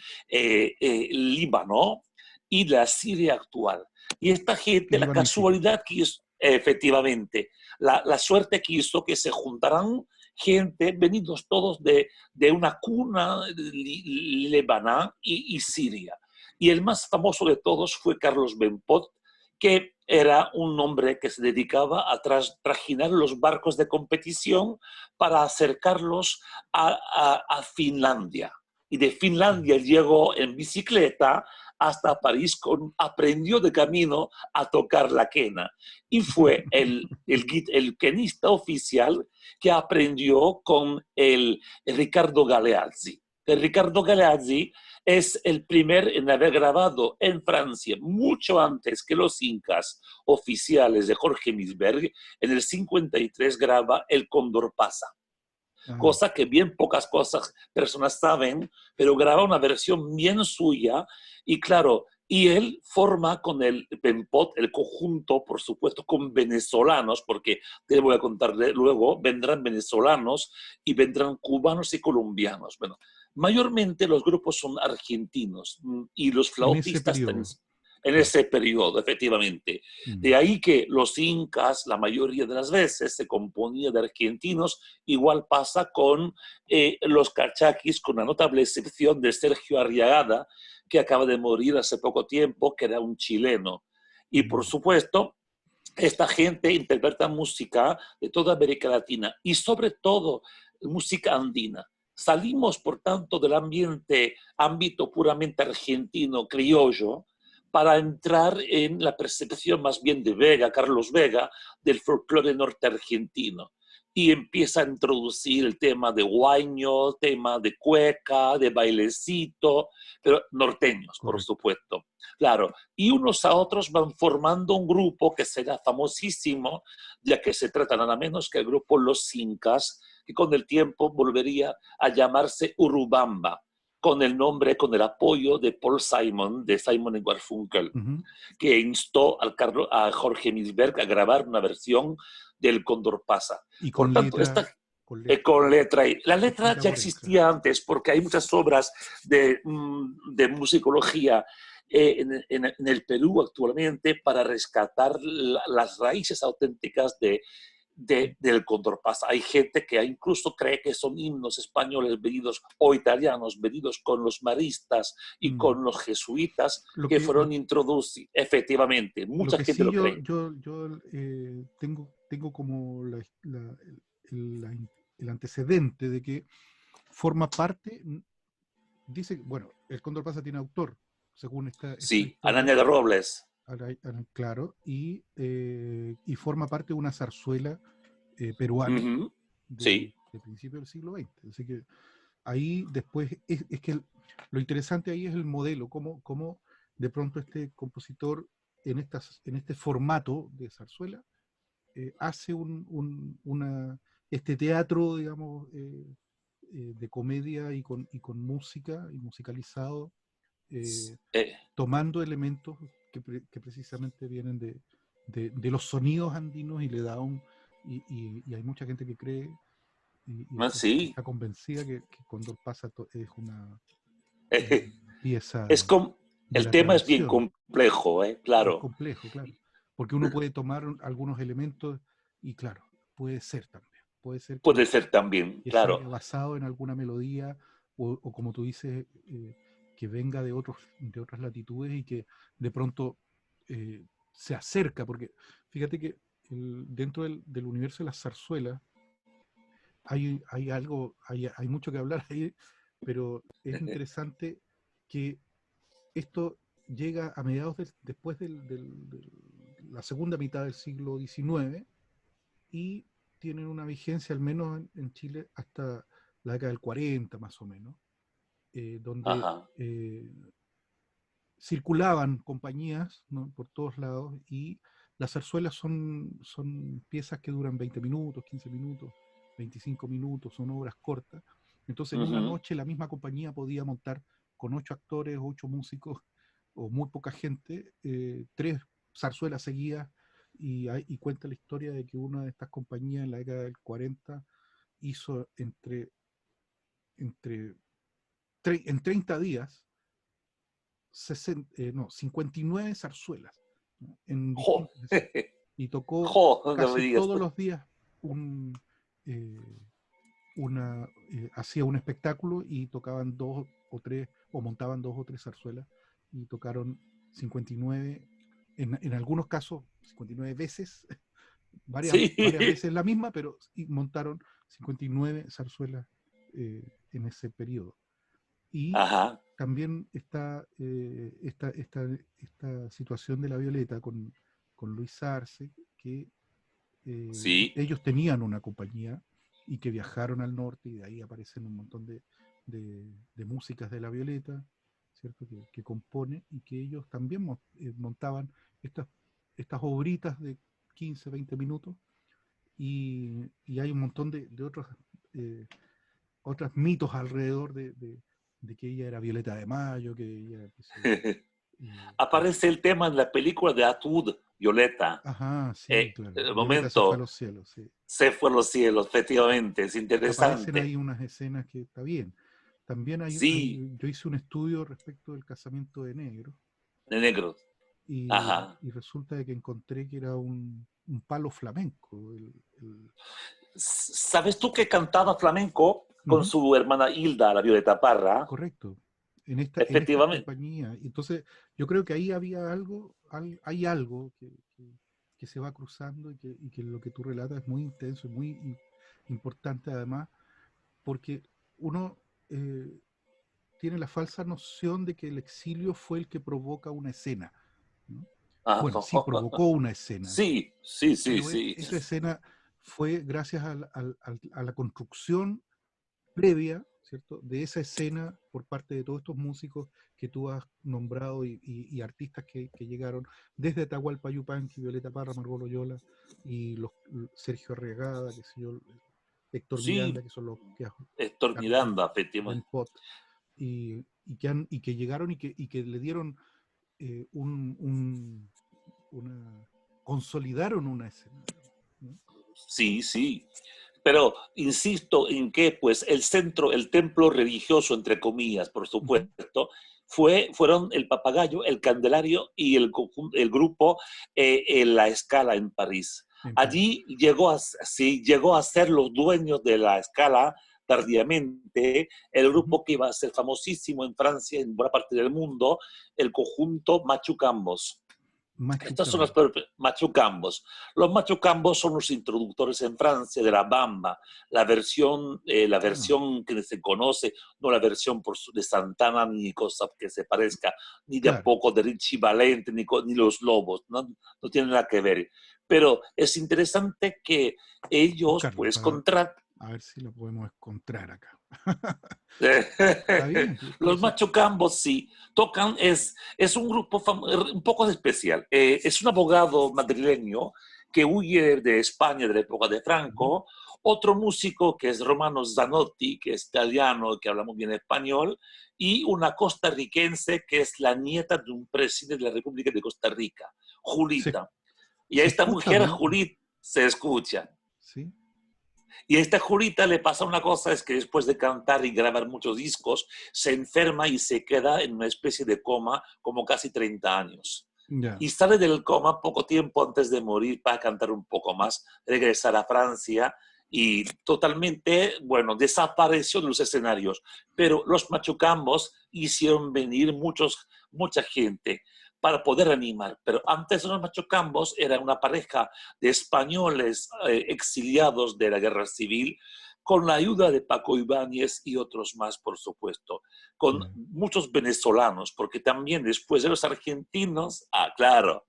Líbano y de la Siria actual. Y esta gente, la Líbano y Siria. casualidad quiso, efectivamente, la suerte quiso que se juntaran gente, venidos todos de una cuna lebana y Siria. Y el más famoso de todos fue Carlos Bempot, que era un hombre que se dedicaba a trajinar los barcos de competición para acercarlos a Finlandia. Y de Claro. Finlandia llegó en bicicleta hasta París, aprendió de camino a tocar la quena. Y fue el quenista oficial que aprendió con el Ricardo Galeazzi. El Ricardo Galeazzi es el primer en haber grabado en Francia, mucho antes que los incas oficiales de Jorge Misberg. En el 53 graba El Cóndor pasa, Ah, cosa que bien pocas personas saben, pero graba una versión bien suya y claro, y él forma con el Pempot, el conjunto, por supuesto, con venezolanos, porque te voy a contar luego, vendrán venezolanos y vendrán cubanos y colombianos. Bueno, mayormente los grupos son argentinos y los en ese flautistas periodo, en claro. ese periodo, efectivamente. De Mm. ahí que los incas, la mayoría de las veces, se componía de argentinos. Igual pasa con los cachaquis, con la notable excepción de Sergio Arriagada, que acaba de morir hace poco tiempo, que era un chileno. Y por Mm. supuesto, esta gente interpreta música de toda América Latina y sobre todo música andina. Salimos, por tanto, del ámbito puramente argentino, criollo, para entrar en la percepción más bien de Vega, Carlos Vega, del folclore norte argentino. Y empieza a introducir el tema de guaño, tema de cueca, de bailecito, pero norteños, por Correcto. supuesto. Claro, y unos a otros van formando un grupo que será famosísimo, ya que se trata nada menos que el grupo Los Incas, que con el tiempo volvería a llamarse Urubamba, con el nombre, con el apoyo de Paul Simon, de Simon y Garfunkel, Ujú. que instó a Jorge Milberg a grabar una versión del Cóndor Pasa. Y Por tanto, esta con letra, con letra. Y la letra escrita ya por él, claro. existía antes porque hay muchas obras de musicología en el Perú actualmente para rescatar las raíces auténticas del Condorpasa. Hay gente que incluso cree que son himnos españoles venidos o italianos venidos con los maristas y Mm. con los jesuitas Lo que que, fueron introducidos. Efectivamente, lo mucha que gente sí lo cree. tengo como el, la el antecedente de que forma parte, dice, bueno, el Cóndor Pasa tiene autor, según esta Sí, historia, Anaña de Robles. claro, y forma parte de una zarzuela peruana Ujú. Sí. de principios del siglo XX. Así que ahí después, es que lo interesante ahí es el modelo, cómo de pronto este compositor en este formato de zarzuela hace este teatro, digamos, de comedia y con música y musicalizado, eh, Eh, tomando elementos que precisamente vienen de los sonidos andinos y le da y hay mucha gente que cree sí. está convencida que Condor Pasa es una Es pieza com de el la tema es bien tradición. complejo, Es claro. complejo, claro, porque uno puede tomar algunos elementos y claro, puede ser también, puede ser Puede ser también, que se claro. haya basado en alguna melodía o como tú dices, que venga de otras latitudes y que de pronto se acerca, porque fíjate que dentro del universo de las zarzuelas hay mucho que hablar ahí, pero es interesante que esto llega a mediados después de la segunda mitad del siglo XIX y tienen una vigencia al menos en Chile hasta la década del 40 más o menos, donde Ajá. circulaban compañías, ¿no?, por todos lados, y las zarzuelas son piezas que duran 20 minutos, 15 minutos, 25 minutos, son obras cortas. Entonces en una Ujú. noche la misma compañía podía montar con 8 actores, 8 músicos o muy poca gente, 3 zarzuelas seguidas, y cuenta la historia de que una de estas compañías en la década del 40 hizo entre en 30 días 59 zarzuelas, ¿no?, en Jo, distintas escenas. Y tocó jo, no me casi digas. todos los días eh, hacía un espectáculo y tocaban dos o tres, o montaban dos o tres zarzuelas, y tocaron 59, en algunos casos 59 veces, Sí. varias veces la misma, pero y montaron 59 zarzuelas en ese periodo. Y Ajá. también está esta situación de la Violeta con Luis Arce, que Sí. ellos tenían una compañía y que viajaron al norte, y de ahí aparecen un montón de músicas de la Violeta, ¿cierto? Que compone, y que ellos también montaban estas, estas obritas de 15, 20 minutos, y hay un montón de eh, otros mitos alrededor de que ella era Violeta de Mayo, que ella, qué sé yo, Aparece el tema en la película de Atud, Violeta. ajá, sí, claro. El Violeta se fue a momento los cielos, sí. se fue a los cielos, efectivamente, es Aparecen interesante. ahí unas escenas que está bien. También Sí, yo hice un estudio respecto del casamiento de negros, de negros. Ajá. y resulta de que encontré que era un palo flamenco. ¿Sabes tú que cantaba flamenco con Ujú, su hermana Hilda, la Violeta Parra? correcto. En esta Efectivamente. compañía. Entonces, yo creo que ahí había algo, hay algo que se va cruzando, y que lo que tú relatas es muy intenso, y muy importante además, porque uno tiene la falsa noción de que el exilio fue el que provoca una escena, ¿no? Ah, Bueno, sí provocó una escena, sí, sí, sí, pero sí. esa escena fue gracias a la construcción previa, ¿cierto?, de esa escena por parte de todos estos músicos que tú has nombrado, y artistas que llegaron desde Atahualpa Yupanqui, Violeta Parra, Margot Loyola, y Sergio Arriagada, que sé yo, Héctor Sí, Miranda, que son los Héctor Carlos Miranda, Del efectivamente. Pot, y que llegaron, y que le dieron eh, un, un- consolidaron una escena, ¿no? Sí, sí. Pero insisto en que pues el centro, el templo religioso, entre comillas, por Ujú. supuesto, fueron el Papagayo, el Candelario y el grupo en La Scala en París. En París. Allí sí, llegó a ser los dueños de La Scala tardíamente, el Ujú. grupo que iba a ser famosísimo en Francia, en buena parte del mundo, el conjunto Machucambos. Estas son Machucam. las machucambos. Los machucambos son los introductores en Francia de la bamba, la Ah, versión que se conoce, no la versión de Santana ni cosa que se parezca, ni de a claro. poco de Richie Valente, ni los Lobos, no, no tiene nada que ver. Pero es interesante que ellos, Buscarla pues, para contratan. a ver si lo podemos encontrar acá. Está bien, puede Los ser. Machucambos sí tocan, es un grupo un poco especial. Es un abogado madrileño que huye de España de la época de Ujú. Franco, otro músico que es Romano Zanotti, que es italiano, que habla muy bien español, y una costarricense que es la nieta de un presidente de la República de Costa Rica, Se, Julita. Y a se esta escucha, mujer, ¿no? Julita, se escucha. Sí. Y a esta Julita le pasa una cosa, es que después de cantar y grabar muchos discos, se enferma y se queda en una especie de coma como casi 30 años. Ya. Y sale del coma poco tiempo antes de morir para cantar un poco más, regresar a Francia y totalmente, bueno, desapareció de los escenarios. Pero los machucambos hicieron venir mucha gente para poder animar. Pero antes los machucambos eran una pareja de españoles exiliados de la guerra civil con la ayuda de Paco Ibáñez y otros más, por supuesto, con muchos venezolanos, porque también después de los argentinos, claro.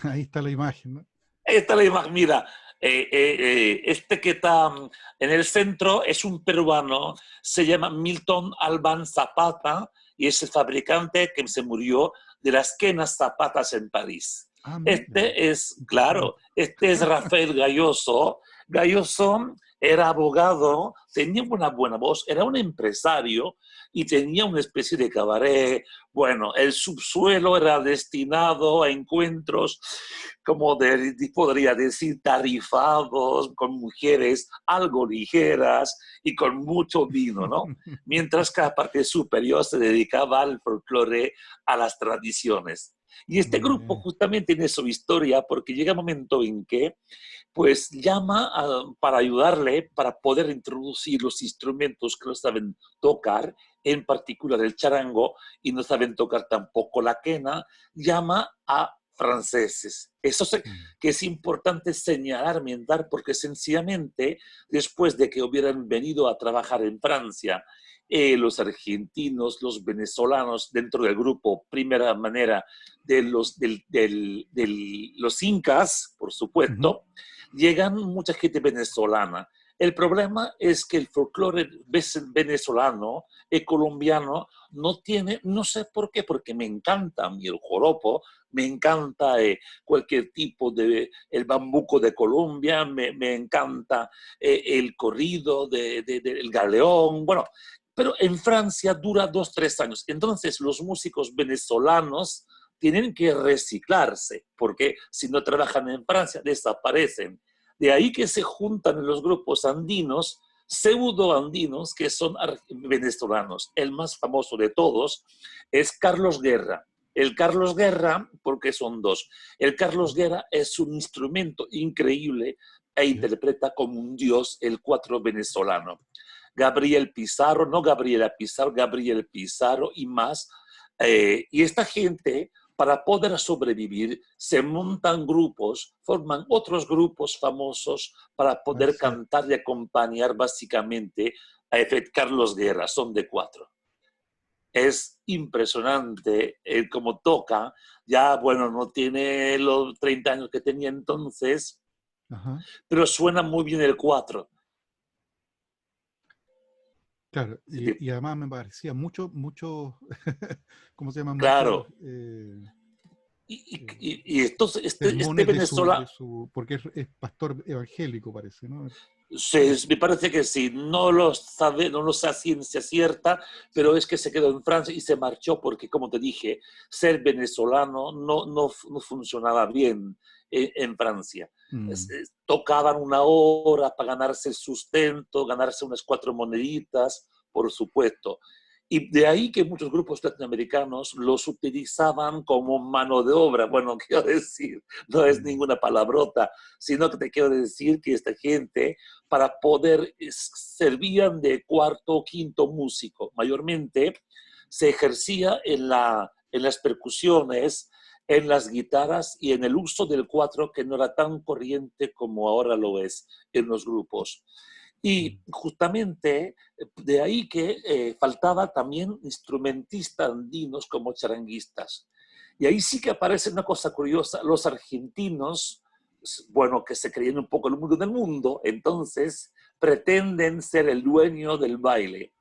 Ahí está la imagen, ¿no? Ahí está la imagen, mira, este que está en el centro es un peruano, se llama Milton Albán Zapata y es el fabricante que se murió de las quenas zapatas en París. Ah, mira, Este es, claro, importante. este es Rafael Galloso. Galloso era abogado, tenía una buena voz, era un empresario y tenía una especie de cabaret. Bueno, el subsuelo era destinado a encuentros, como podría decir, tarifados, con mujeres algo ligeras y con mucho vino, ¿no? Mientras que la parte superior se dedicaba al folclore, a las tradiciones. Y este grupo justamente tiene su historia porque llega un momento en que pues llama para ayudarle, para poder introducir los instrumentos que no saben tocar, en particular el charango, y no saben tocar tampoco la quena, llama a franceses. Eso que es importante señalar, mentar, porque sencillamente después de que hubieran venido a trabajar en Francia, los argentinos, los venezolanos, dentro del grupo, primera manera, de los incas, por supuesto, llegan mucha gente venezolana. El problema es que el folclore venezolano y colombiano no tiene, no sé por qué, porque me encanta a mí el joropo, me encanta cualquier tipo de, el bambuco de Colombia, me encanta el corrido del galeón, bueno, pero en Francia dura 2, 3 años. Entonces los músicos venezolanos tienen que reciclarse, porque si no trabajan en Francia, desaparecen. De ahí que se juntan en los grupos andinos, pseudo-andinos, que son venezolanos. El más famoso de todos es Carlos Guerra. El Carlos Guerra, porque son dos. El Carlos Guerra es un instrumento increíble e interpreta como un dios el cuatro venezolano. Gabriel Pizarro, no Gabriela Pizarro, Gabriel Pizarro y más. Y esta gente, para poder sobrevivir, se montan grupos, forman otros grupos famosos para poder cantar y acompañar básicamente a Carlos Guerra. Son de 4. Es impresionante cómo toca. Ya, bueno, no tiene los 30 años que tenía entonces, pero suena muy bien el 4. Claro, y además me parecía mucho, ¿cómo se llama? Claro. Muchos Y estos, este sermones venezolano, porque es pastor evangélico, parece, ¿no? me parece que sí, no lo sabe, no lo sé a ciencia cierta, pero es que se quedó en Francia y se marchó porque, como te dije, ser venezolano no funcionaba bien en Francia. Tocaban 1 hora para ganarse el sustento, ganarse unas 4 moneditas, por supuesto. Y de ahí que muchos grupos latinoamericanos los utilizaban como mano de obra. Bueno, quiero decir, no es ninguna palabrota, sino que te quiero decir que esta gente, para poder, servían de cuarto o quinto músico. Mayormente se ejercía en las percusiones, en las guitarras y en el uso del cuatro, que no era tan corriente como ahora lo es en los grupos. Y justamente de ahí que faltaba también instrumentistas andinos como charanguistas. Y ahí sí que aparece una cosa curiosa, los argentinos, bueno, que se creían un poco el mundo del mundo, entonces pretenden ser el dueño del baile.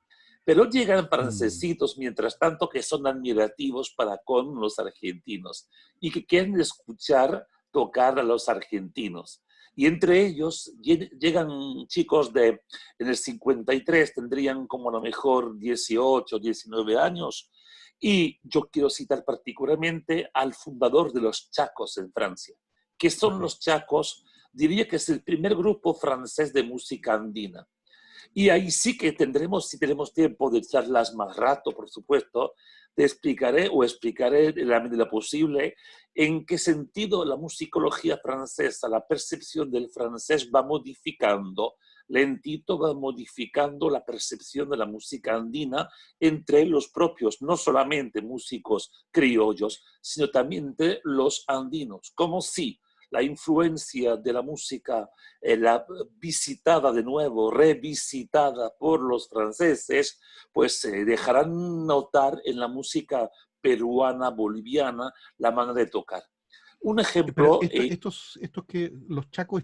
Pero llegan francesitos, mientras tanto, que son admirativos para con los argentinos y que quieren escuchar tocar a los argentinos. Y entre ellos llegan chicos en el 53, tendrían como a lo mejor 18, 19 años. Y yo quiero citar particularmente al fundador de los Chacos en Francia. ¿Qué son los Chacos? Diría que es el primer grupo francés de música andina. Y ahí sí que tendremos, si tenemos tiempo de charlas más rato, por supuesto, te explicaré en la medida posible en qué sentido la musicología francesa, la percepción del francés va modificando, lentito va modificando la percepción de la música andina entre los propios, no solamente músicos criollos, sino también entre los andinos, como si la influencia de la música la visitada de nuevo, revisitada por los franceses, pues se dejarán notar en la música peruana, boliviana, la manera de tocar. Un Pero ejemplo, estos que los chacos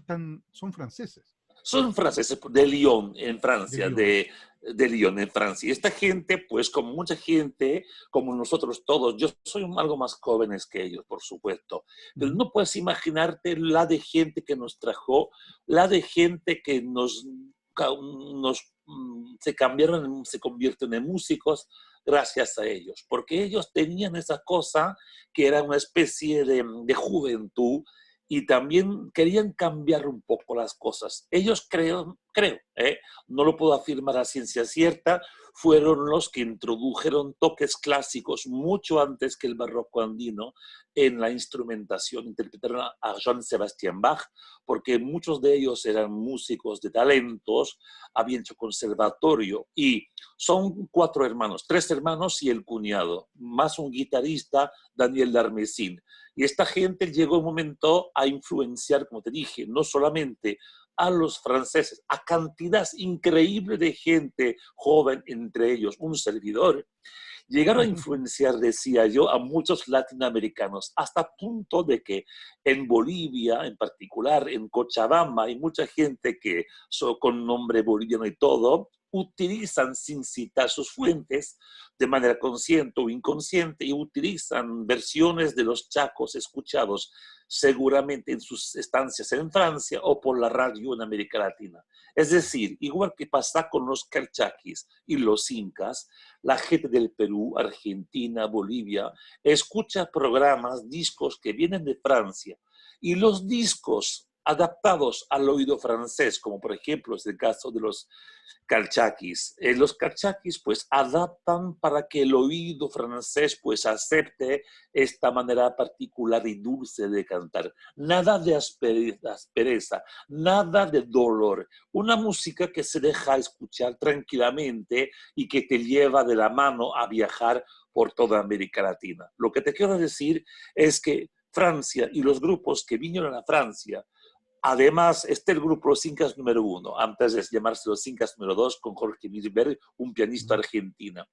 son franceses, son franceses de Lyon, en de Francia, Lyon. de Lyon, en Francia. Y esta gente, pues como mucha gente, como nosotros todos, yo soy algo más jóvenes que ellos, por supuesto, pero Ujú. no puedes imaginarte la de gente que nos trajo, la de gente que se cambiaron, se convierten en músicos gracias a ellos, porque ellos tenían esa cosa que era una especie de juventud y también querían cambiar un poco las cosas. Ellos creo, no lo puedo afirmar a ciencia cierta, fueron los que introdujeron toques clásicos mucho antes que el barroco andino en la instrumentación. Interpretaron a Johann Sebastian Bach, porque muchos de ellos eran músicos de talentos, habían hecho conservatorio y son 4 hermanos, 3 hermanos y el cuñado, más un guitarrista, Daniel Darmesin. Y esta gente llegó un momento a influenciar, como te dije, no solamente a los franceses, a cantidad increíble de gente joven, entre ellos un servidor, llegaron a influenciar, decía yo, a muchos latinoamericanos, hasta punto de que en Bolivia, en particular, en Cochabamba, hay mucha gente que con nombre boliviano y todo, utilizan sin citar sus fuentes de manera consciente o inconsciente y utilizan versiones de los chacos escuchados seguramente en sus estancias en Francia o por la radio en América Latina. Es decir, igual que pasa con los calchaquis y los incas, la gente del Perú, Argentina, Bolivia, escucha programas, discos que vienen de Francia y los discos adaptados al oído francés, como por ejemplo es el caso de los calchaquis. Los calchaquis pues adaptan para que el oído francés pues acepte esta manera particular y dulce de cantar. Nada de aspereza, nada de dolor. Una música que se deja escuchar tranquilamente y que te lleva de la mano a viajar por toda América Latina. Lo que te quiero decir es que Francia y los grupos que vinieron a Francia. Además, este es el grupo Los Incas número 1, antes de llamarse Los Incas número 2, con Jorge Milberg, un pianista argentino.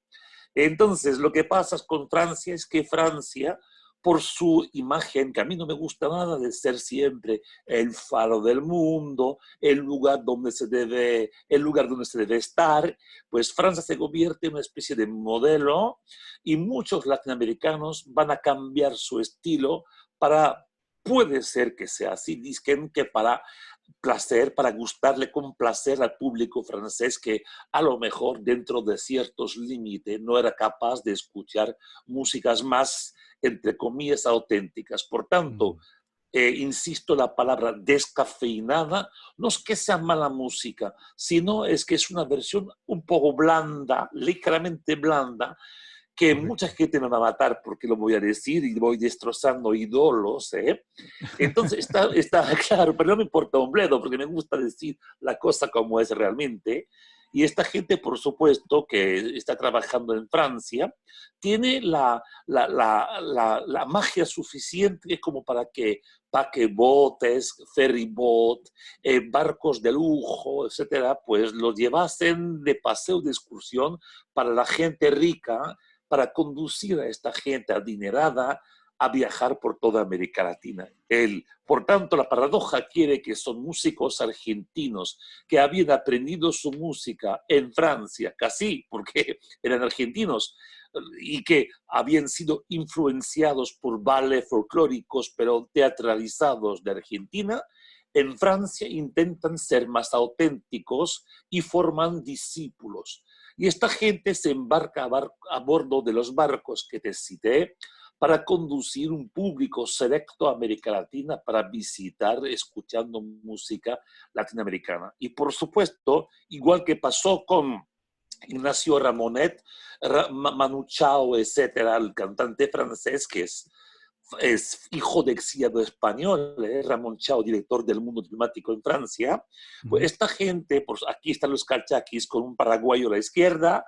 Entonces, lo que pasa con Francia es que Francia, por su imagen, que a mí no me gusta nada de ser siempre el faro del mundo, el lugar donde se debe estar, pues Francia se convierte en una especie de modelo y muchos latinoamericanos van a cambiar su estilo para, puede ser que sea así, dicen que para placer, para gustarle con placer al público francés que a lo mejor dentro de ciertos límites no era capaz de escuchar músicas más, entre comillas, auténticas. Por tanto, Mm. insisto, la palabra descafeinada no es que sea mala música, sino es que es una versión un poco blanda, ligeramente blanda, que mucha Correcto. gente me va a matar porque lo voy a decir y voy destrozando ídolos, ¿eh? Entonces está claro, pero no me importa un bledo porque me gusta decir la cosa como es realmente. Y esta gente, por supuesto, que está trabajando en Francia, tiene la magia suficiente como para que paquebotes, ferrybot, barcos de lujo, etcétera, pues los llevasen de paseo de excursión para la gente rica, para conducir a esta gente adinerada a viajar por toda América Latina. Por tanto, la paradoja quiere que son músicos argentinos que habían aprendido su música en Francia, casi porque eran argentinos, y que habían sido influenciados por ballets folclóricos, pero teatralizados de Argentina. En Francia intentan ser más auténticos y forman discípulos. Y esta gente se embarca a bordo de los barcos que te cité para conducir un público selecto a América Latina para visitar escuchando música latinoamericana. Y por supuesto, igual que pasó con Ignacio Ramonet, Manu Chao, etcétera, el cantante francés que es hijo de exiliado español, Ramón Chao, director del Mundo Diplomático en Francia. Pues Ujú. esta gente, pues aquí están los calchaquis con un paraguayo a la izquierda,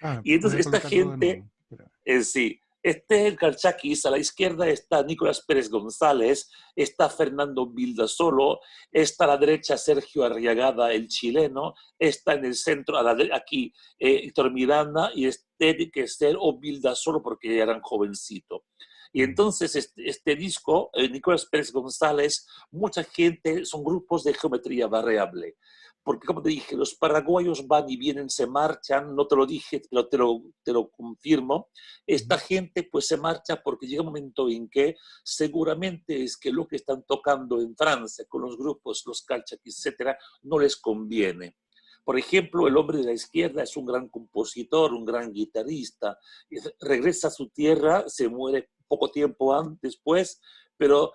Ah, y voy entonces a esta colocarlo de gente, nuevo. Espera. sí, El Calchaquis, a la izquierda está Nicolás Pérez González, está Fernando Vildasolo, está a la derecha Sergio Arriagada, el chileno, está en el centro, aquí Héctor Miranda, y tiene que ser o Vildasolo porque ya eran jovencito. Y entonces este disco, Nicolás Pérez González, mucha gente, son grupos de geometría variable. Porque como te dije, los paraguayos van y vienen, se marchan, no te lo dije, pero te lo confirmo. Esta gente pues se marcha porque llega un momento en que seguramente es que lo que están tocando en Francia con los grupos, los calchaquis, etcétera, no les conviene. Por ejemplo, el hombre de la izquierda es un gran compositor, un gran guitarrista, regresa a su tierra, se muere poco tiempo después, pero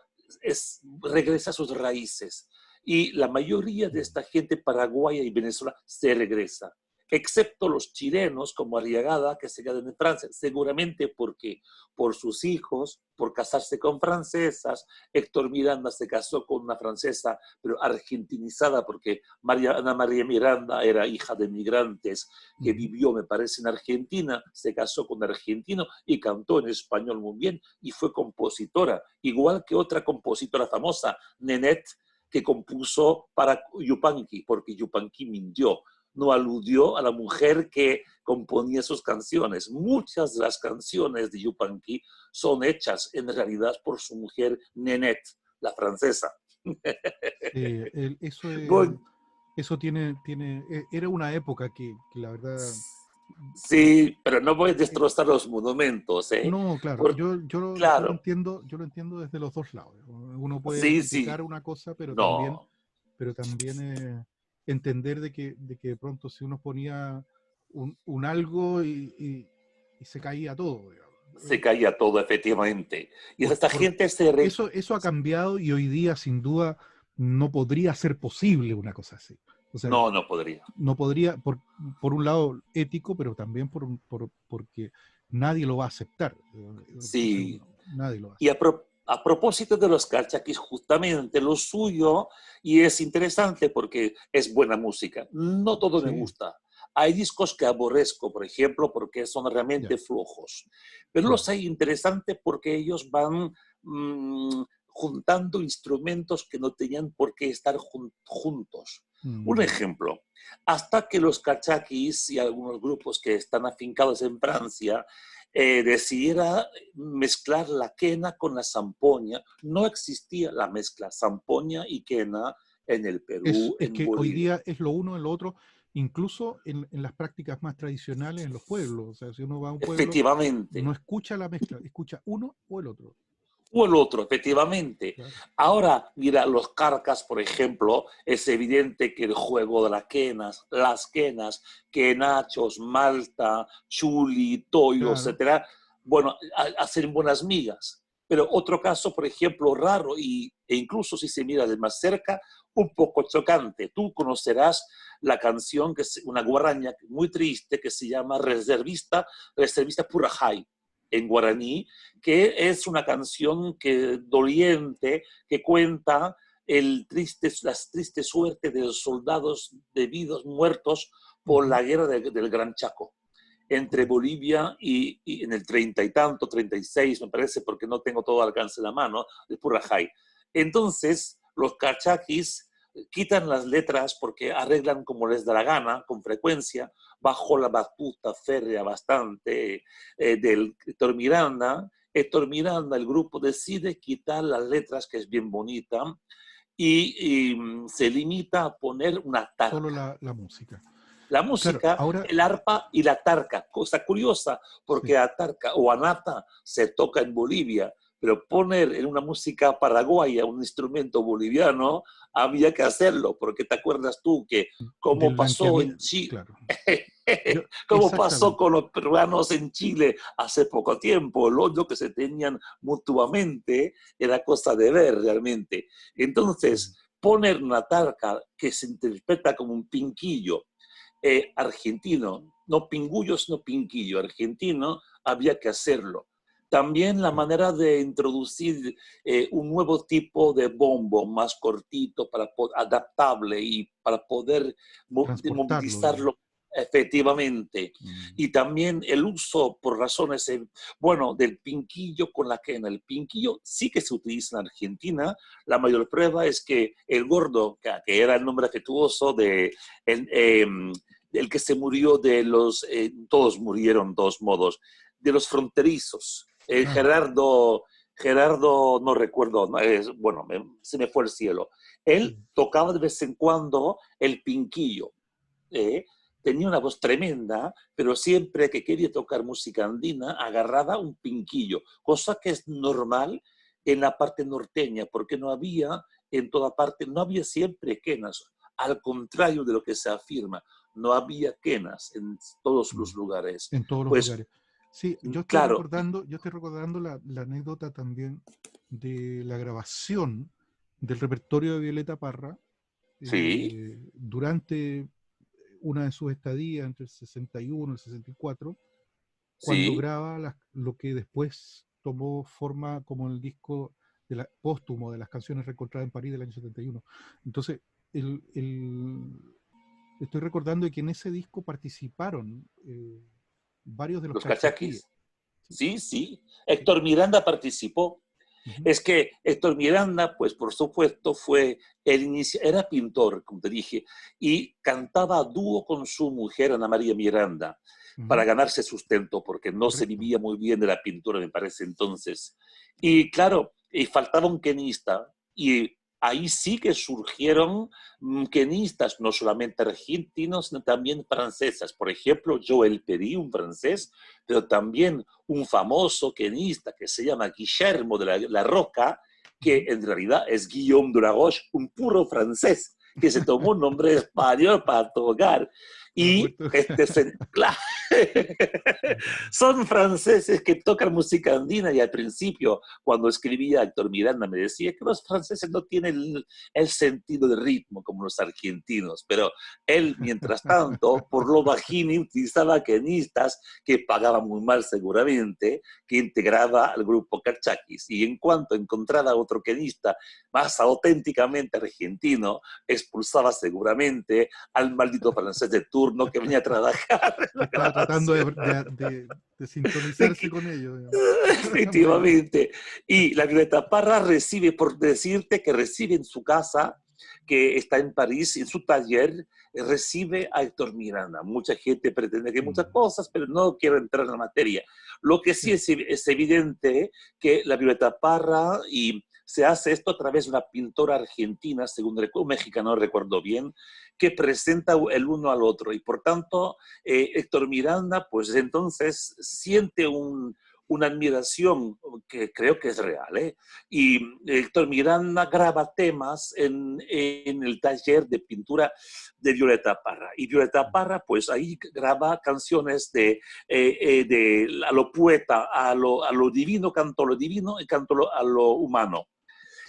regresa a sus raíces. Y la mayoría de esta gente paraguaya y venezolana se regresa, excepto los chilenos como Arriagada, que se quedan en Francia, seguramente porque por sus hijos, por casarse con francesas. Héctor Miranda se casó con una francesa, pero argentinizada, porque Ana María Miranda era hija de migrantes que vivió, me parece, en Argentina, se casó con un argentino y cantó en español muy bien y fue compositora, igual que otra compositora famosa, Nenette, que compuso para Yupanqui, porque Yupanqui mintió, no aludió a la mujer que componía sus canciones. Muchas de las canciones de Yupanqui son hechas en realidad por su mujer Nenette, la francesa. Eso, Bueno, eso era una época que la verdad... sí, pero no voy a destrozar los monumentos, ¿eh? No, claro, Por, claro, yo lo entiendo desde los dos lados. Uno puede sí, criticar sí, una cosa, no. pero también entender de que de pronto si uno ponía un algo y se caía todo, digamos. Se caía todo, efectivamente. Y esta Por gente se... eso ha cambiado y hoy día sin duda no podría ser posible una cosa así. O sea, No, no podría. no podría, por un lado ético, pero también porque nadie lo va a aceptar. Entonces, Sí. nadie lo va a Y aceptar. a propósito de los calchaquis, justamente lo suyo, y es interesante porque es buena música. No todo me Sí, gusta. Hay discos que aborrezco, por ejemplo, porque son realmente ya, flojos. Pero los claro. hay interesantes porque ellos van juntando instrumentos que no tenían por qué estar juntos. Un Mm, ejemplo, hasta que los calchaquis y algunos grupos que están afincados en Francia decidiera mezclar la quena con la zampoña. No existía la mezcla zampoña y quena en el Perú, es en que hoy Bolivia. día es lo uno en lo otro, incluso en las prácticas más tradicionales en los pueblos. O sea, si uno va a un pueblo, no Efectivamente. escucha la mezcla, escucha uno o el otro. O el otro, efectivamente. Claro. Ahora, mira, los carcas, por ejemplo, es evidente que el juego de las quenas, quenachos, malta, chuli, toyo, Claro. etcétera, bueno, hacen buenas migas. Pero otro caso, por ejemplo, raro e incluso si se mira de más cerca, un poco chocante. Tú conocerás la canción, que es una guaraña muy triste, que se llama Reservista, Reservista Purajay, en guaraní, que es una canción doliente que cuenta las tristes suerte de los soldados debidos muertos por Ujú, la guerra del Gran Chaco entre correcto. Bolivia y en el 30 y tanto, 36 me parece, porque no tengo todo al alcance de la mano, de Purajay. Entonces, los cachaquis quitan las letras porque arreglan como les da la gana, con frecuencia, bajo la batuta férrea bastante del Héctor Miranda. Héctor Miranda, el grupo, decide quitar las letras, que es bien bonita, y se limita a poner una Solo tarca. la música. La Claro, música, ahora, el arpa y la tarca, cosa curiosa, porque sí. la tarca o anata se toca en Bolivia, pero poner en una música paraguaya un instrumento boliviano, había que hacerlo, porque te acuerdas tú que cómo Del pasó en blanqueamiento, Chile, claro. Yo, cómo pasó exactamente. con los peruanos en Chile hace poco tiempo, el odio que se tenían mutuamente era cosa de ver realmente. Mm. Entonces, poner una tarca que se interpreta como un pinquillo argentino, no pingullo, sino pinquillo argentino, había que hacerlo. También la Claro. manera de introducir un nuevo tipo de bombo más cortito, adaptable y para poder Transportarlo, digamos. movilizarlo efectivamente. Mm. Y también el uso por razones, bueno, del pinquillo con la quena. El pinquillo sí que se utiliza en Argentina. La mayor prueba es que el gordo, que era el nombre afectuoso de el que se murió de los, todos murieron de todos modos, de los fronterizos. Ah, Gerardo, no recuerdo, bueno, se me fue el cielo. Él sí. tocaba de vez en cuando el pinquillo. ¿eh? Tenía una voz tremenda, pero siempre que quería tocar música andina agarraba un pinquillo, cosa que es normal en la parte norteña, porque no había en toda parte, no había siempre quenas, al contrario de lo que se afirma, no había quenas en todos Mm. los lugares. En todos los Pues lugares. Sí, claro, yo estoy recordando la anécdota también de la grabación del repertorio de Violeta Parra sí, durante una de sus estadías entre el 61 y el 64, cuando sí, graba lo que después tomó forma como el disco póstumo de las canciones encontradas en París del año 71. Entonces, estoy recordando que en ese disco participaron varios de los los Calchaquíes. cachaquis. Sí, Sí, sí. sí. Héctor Miranda participó. Ujú, Es que Héctor Miranda, pues por supuesto, fue el inicio, era pintor, como te dije, y cantaba a dúo con su mujer, Ana María Miranda, para ujú, ganarse sustento, porque no se correcto. vivía muy bien de la pintura, me parece entonces. Y claro, y faltaba un quenista, y ahí sí que surgieron quenistas, no solamente argentinos, sino también francesas. Por ejemplo, Joel Peri, un francés, pero también un famoso quenista que se llama Guillermo de la Roca, que Ujú. en realidad es Guillaume de la Roche, un puro francés que se tomó un nombre español para tocar. Para poder Y tocar. claro, son franceses que tocan música andina y al principio, cuando escribía Héctor Miranda, me decía que los franceses no tienen el sentido de ritmo como los argentinos, pero él, mientras tanto, por lo bajini, utilizaba quenistas que pagaban muy mal seguramente, que integraba al grupo Calchaquis. Y en cuanto encontraba otro quenista más auténticamente argentino, expulsaba seguramente al maldito francés de turno que venía a trabajar en Que la estaba tratando grabación. de sintonizarse con ellos, digamos. Bailar. Efectivamente. Y la Violeta Parra recibe, por decirte que recibe en su casa, que está en París, en su taller, recibe a Héctor Miranda. Mucha gente pretende que muchas Mm, cosas, pero no quiero entrar en la materia. Lo que sí sí. es evidente que la Violeta Parra, y se hace esto a través de una pintora argentina, según recuerdo, mexicano, recuerdo bien, que presenta el uno al otro. Y por tanto, Héctor Miranda, pues entonces siente una admiración que creo que es real. ¿eh? Y Héctor Miranda graba temas en el taller de pintura de Violeta Parra. Y Violeta Parra, pues ahí graba canciones de a lo poeta, a lo divino, canto lo divino y canto a lo humano.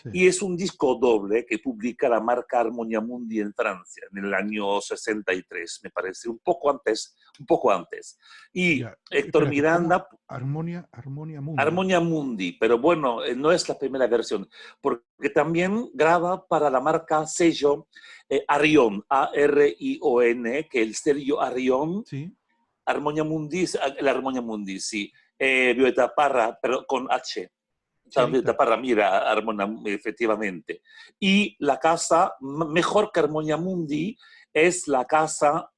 Sí. Y es un disco doble que publica la marca Harmonia Mundi en Francia en el año 63, me parece, un poco antes, un poco antes. Y Ya, Héctor espérate, ¿cómo? Miranda, Armonia Mundi. Harmonia Mundi, pero bueno, no es la primera versión, porque también graba para la marca sello Arion, A-R-I-O-N, que el sello Arion, Sí, Harmonia Mundi, el Harmonia Mundi, sí, Violeta Parra, pero con H. sí, ahí Violeta está. Parra mira Harmonia, efectivamente. Y la casa, mejor que Harmonia Mundi, es la casa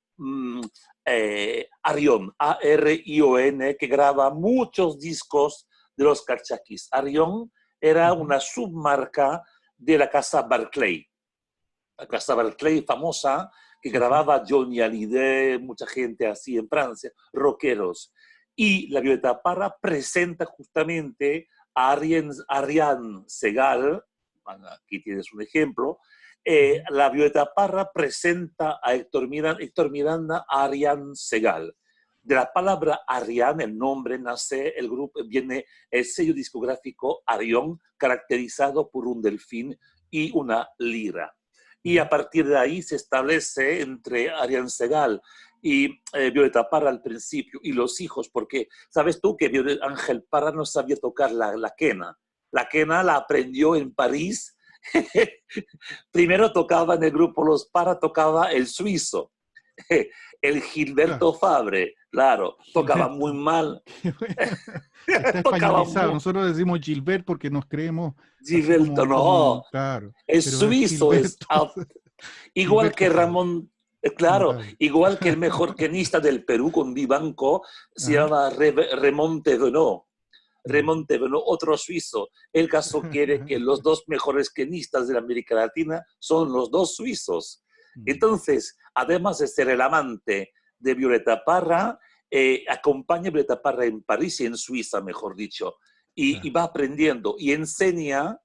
Arion, A-R-I-O-N, que graba muchos discos de los Calchaquis. Arion era Ujú, una submarca de la casa Barclay. La casa Barclay famosa que sí, sí. grababa Johnny Hallyday, mucha gente así en Francia, rockeros. Y la Violeta Parra presenta justamente a Ariane Segal, aquí tienes un ejemplo, Ujú, la Violeta Parra presenta a Héctor Miranda a Ariane Segal. De la palabra Ariane, el nombre nace, el grupo viene el sello discográfico Arión, caracterizado por un delfín y una lira. Y a ujú. partir de ahí se establece entre Arián Segal y Violeta Parra al principio y los hijos, porque sabes tú que Ángel Parra no sabía tocar la quena. La quena la aprendió en París. Primero tocaba en el grupo Los Parra, tocaba el suizo. El Claro, Gilberto Fabre, claro, tocaba muy Gilberto. mal, Qué bueno. Está tocaba españolizado. muy... Nosotros decimos Gilbert porque nos creemos así Gilberto, no, claro, es pero es suizo, es Gilberto, igual Gilberto que Fabre, Ramón, claro, notable. igual que el mejor tenista del Perú con Vivanco, se Ajá. llama Raymond Thévenot. Mm. Raymond Thévenot, otro suizo. El caso quiere que los dos mejores tenistas de la América Latina son los dos suizos. Mm. Entonces, además de ser el amante de Violeta Parra, acompaña a Violeta Parra en París y en Suiza, mejor dicho, y Claro. va aprendiendo y enseña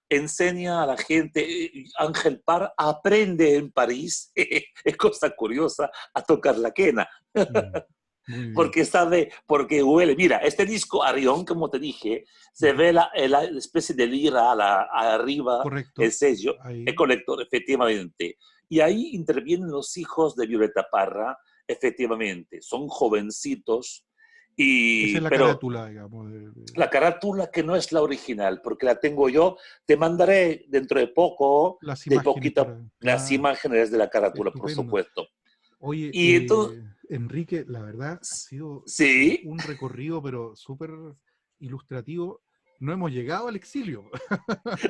a la gente. Ángel Parra aprende en París, es cosa curiosa, a tocar la quena. Mm. Muy bien. Porque sabe, porque huele. Mira, este disco Arión, como te dije, se Ujú. ve la especie de lira arriba, el Correcto. sello, el Ahí. colector, efectivamente. Y ahí intervienen los hijos de Violeta Parra, efectivamente. Son jovencitos, Esa es la pero carátula, digamos. la carátula que no es la original, porque la tengo yo, te mandaré dentro de poco, Las de imágenes poquito, para... las Claro. imágenes de la carátula, por Estupendo. supuesto. Oye, Y entonces, Enrique, la verdad ha sido sí, un recorrido, pero súper ilustrativo. No hemos llegado al exilio.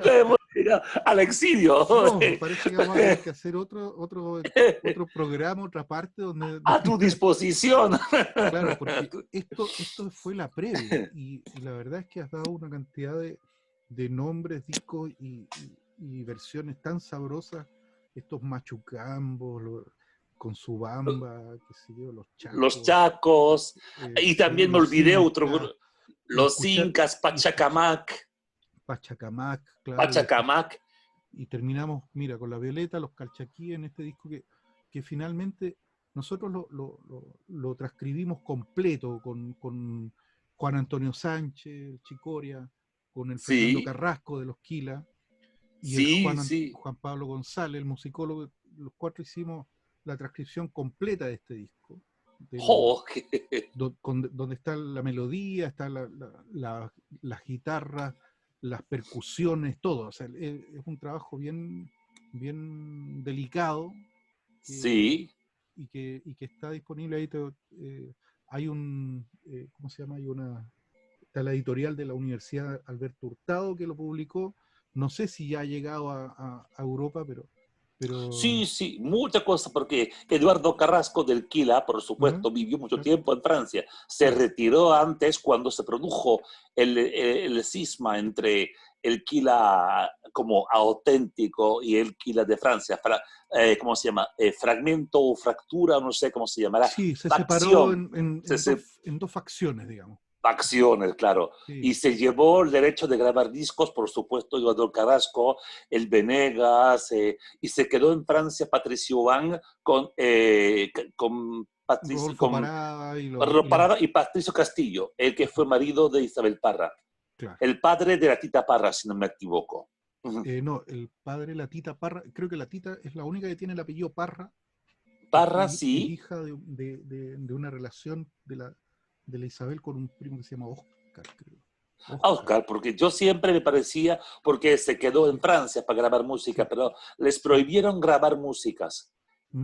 hemos llegado al exilio. No, parece que vamos a tener que hacer otro programa, otra parte donde, A tu disposición. claro, porque esto fue la previa y la verdad es que has dado una cantidad de nombres, discos y versiones tan sabrosas, estos machucambos, con su bamba, qué sé yo, los Los chacos, chacos. Y sí, también me los olvidé otro. incas, y Los incas, escuchar Pachacamac. Pachacamac, claro, Pachacamac. y terminamos, mira, con la Violeta, los Calchaquí en este disco que finalmente nosotros lo transcribimos completo con Juan Antonio Sánchez, el Chicoria, con el Fernando Sí, Carrasco de los Quila y el sí, sí. Juan Pablo González, el musicólogo. Los cuatro hicimos la transcripción completa de este disco, Oh, donde está la melodía, está las guitarras, las percusiones, todo. O sea, es un trabajo bien delicado que, sí. y que está disponible ahí. Hay ¿cómo se llama? Está la editorial de la Universidad Alberto Hurtado que lo publicó. No sé si ya ha llegado a Europa, pero Sí, sí, muchas cosas, porque Eduardo Carrasco del Quila, por ¿ah? supuesto, vivió mucho Claro, tiempo en Francia. Se claro. retiró antes cuando se produjo el cisma entre el Quila como auténtico y el Quila de Francia. ¿Cómo se llama? Fragmento o fractura, no sé cómo se llamará. Sí, se separó Facción. en dos facciones, digamos. Facciones, claro. Sí, Y se llevó el derecho de grabar discos, por supuesto, Eduardo Carrasco, el Venegas, y se quedó en Francia Patricio Van con, Patricio, Rodolfo con Parada Parada y Patricio Castillo, el que fue marido de Isabel Parra, claro. el padre de la Tita Parra, si no me equivoco. No, el padre, la Tita Parra, creo que la Tita es la única que tiene el apellido Parra, porque Parra, es sí, hija de una relación de la Isabel con un primo que se llama Oscar, creo. a Oscar. Oscar, porque yo siempre me parecía, porque se quedó en Sí, Francia para grabar música, sí, pero les sí. prohibieron grabar músicas.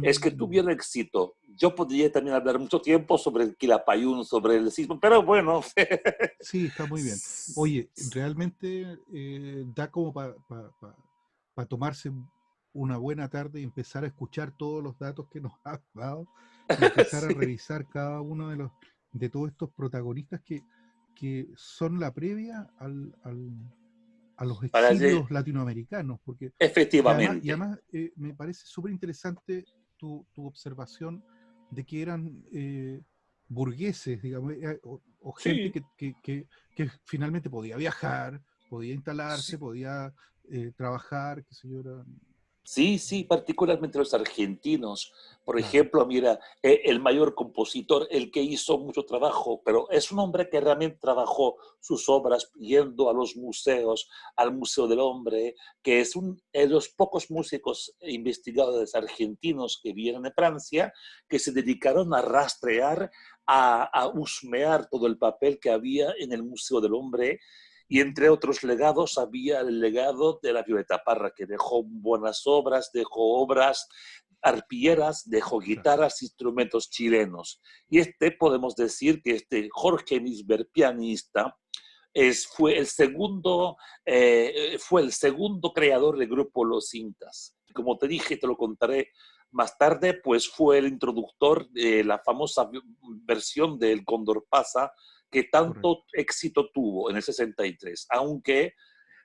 Es que Mm. tuvieron éxito. Yo podría también hablar mucho tiempo sobre el Quilapayún, sobre el sismo, pero bueno. Sí, está muy bien. Oye, realmente da como para tomarse una buena tarde y empezar a escuchar todos los datos que nos has dado y empezar a Sí. revisar cada uno de todos estos protagonistas que son la previa a los Para exilios latinoamericanos, porque efectivamente. me parece súper interesante tu observación de que eran burgueses, digamos, o gente Sí, que finalmente podía viajar, podía sí. instalarse, podía trabajar, qué sé yo, Sí, sí, particularmente los argentinos. Por claro. ejemplo, mira, el mayor compositor, el que hizo mucho trabajo, pero es un hombre que realmente trabajó sus obras yendo a los museos, al Museo del Hombre, que es uno de los pocos músicos e investigadores argentinos que vienen de Francia, que se dedicaron a rastrear, a husmear todo el papel que había en el Museo del Hombre y Ujú. entre otros legados había el legado de la Violeta Parra, que dejó buenas obras, dejó obras arpilleras, dejó guitarras, instrumentos chilenos. Y podemos decir que Jorge Nisber, pianista, fue el segundo creador del grupo Los Incas. Como te dije, te lo contaré más tarde, pues fue el introductor de la famosa versión del Cóndor Pasa, que tanto éxito tuvo en el 63, aunque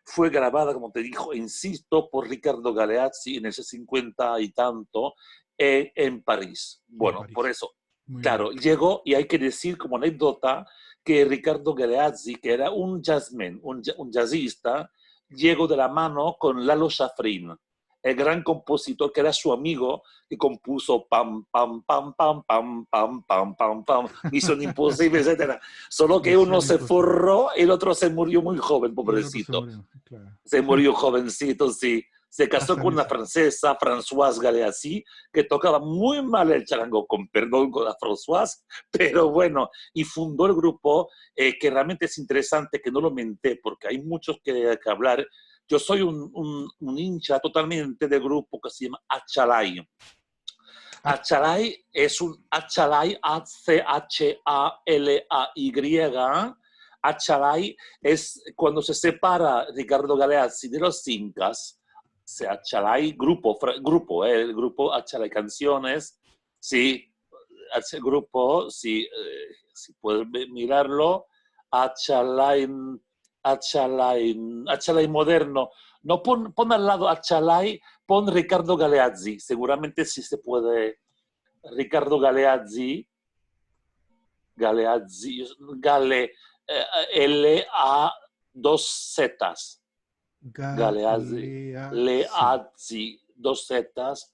fue grabada, como te dijo, insisto, por Ricardo Galeazzi en ese 50 y tanto en París. Bueno, por eso, claro, llegó, y hay que decir como anécdota que Ricardo Galeazzi, que era un jazzman, un jazzista, llegó de la mano con Lalo Schifrin, el gran compositor que era su amigo, que compuso pam, pam, pam, pam, pam, pam, pam, pam, pam, Misión Imposible, etc. Solo que uno se forró y el otro se murió muy joven, pobrecito. Se murió jovencito, sí. Se casó con una francesa, Françoise Galeazzi, que tocaba muy mal el charango, con perdón con la Françoise, pero bueno, y fundó el grupo, que realmente es interesante, que no lo menté, porque hay muchos que hablar. Yo soy un hincha totalmente del grupo que se llama Achalay. Achalay es un Achalay, A-C-H-A-L-A-Y. Achalay es cuando se separa Ricardo Galeazzi de los Incas. Achalay, el grupo Achalay Canciones, sí, el grupo, sí, si puedes mirarlo, Achalay moderno. No, pon al lado Achalay, pon Ricardo Galeazzi, seguramente sí se puede. Ricardo Galeazzi, L-A, dos Zetas. Galeazzi, dos Zetas.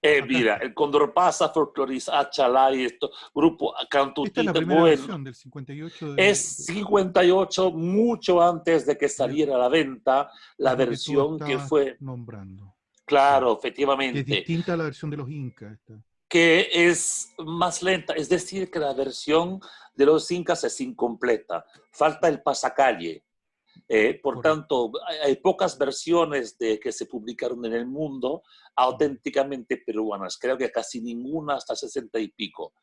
Mira, el Cóndor Pasa, Folclorista, Achalay, grupo Cantutita. Esta es la primera versión del 58. Es 58, mucho antes de que saliera a la venta la versión que fue nombrando. Claro, sí, efectivamente. Es distinta a la versión de los Incas. Que es más lenta, es decir, que la versión de los Incas es incompleta. Falta el pasacalle. Por tanto, hay pocas versiones que se publicaron en el mundo auténticamente peruanas. Creo que casi ninguna hasta 60 y pico.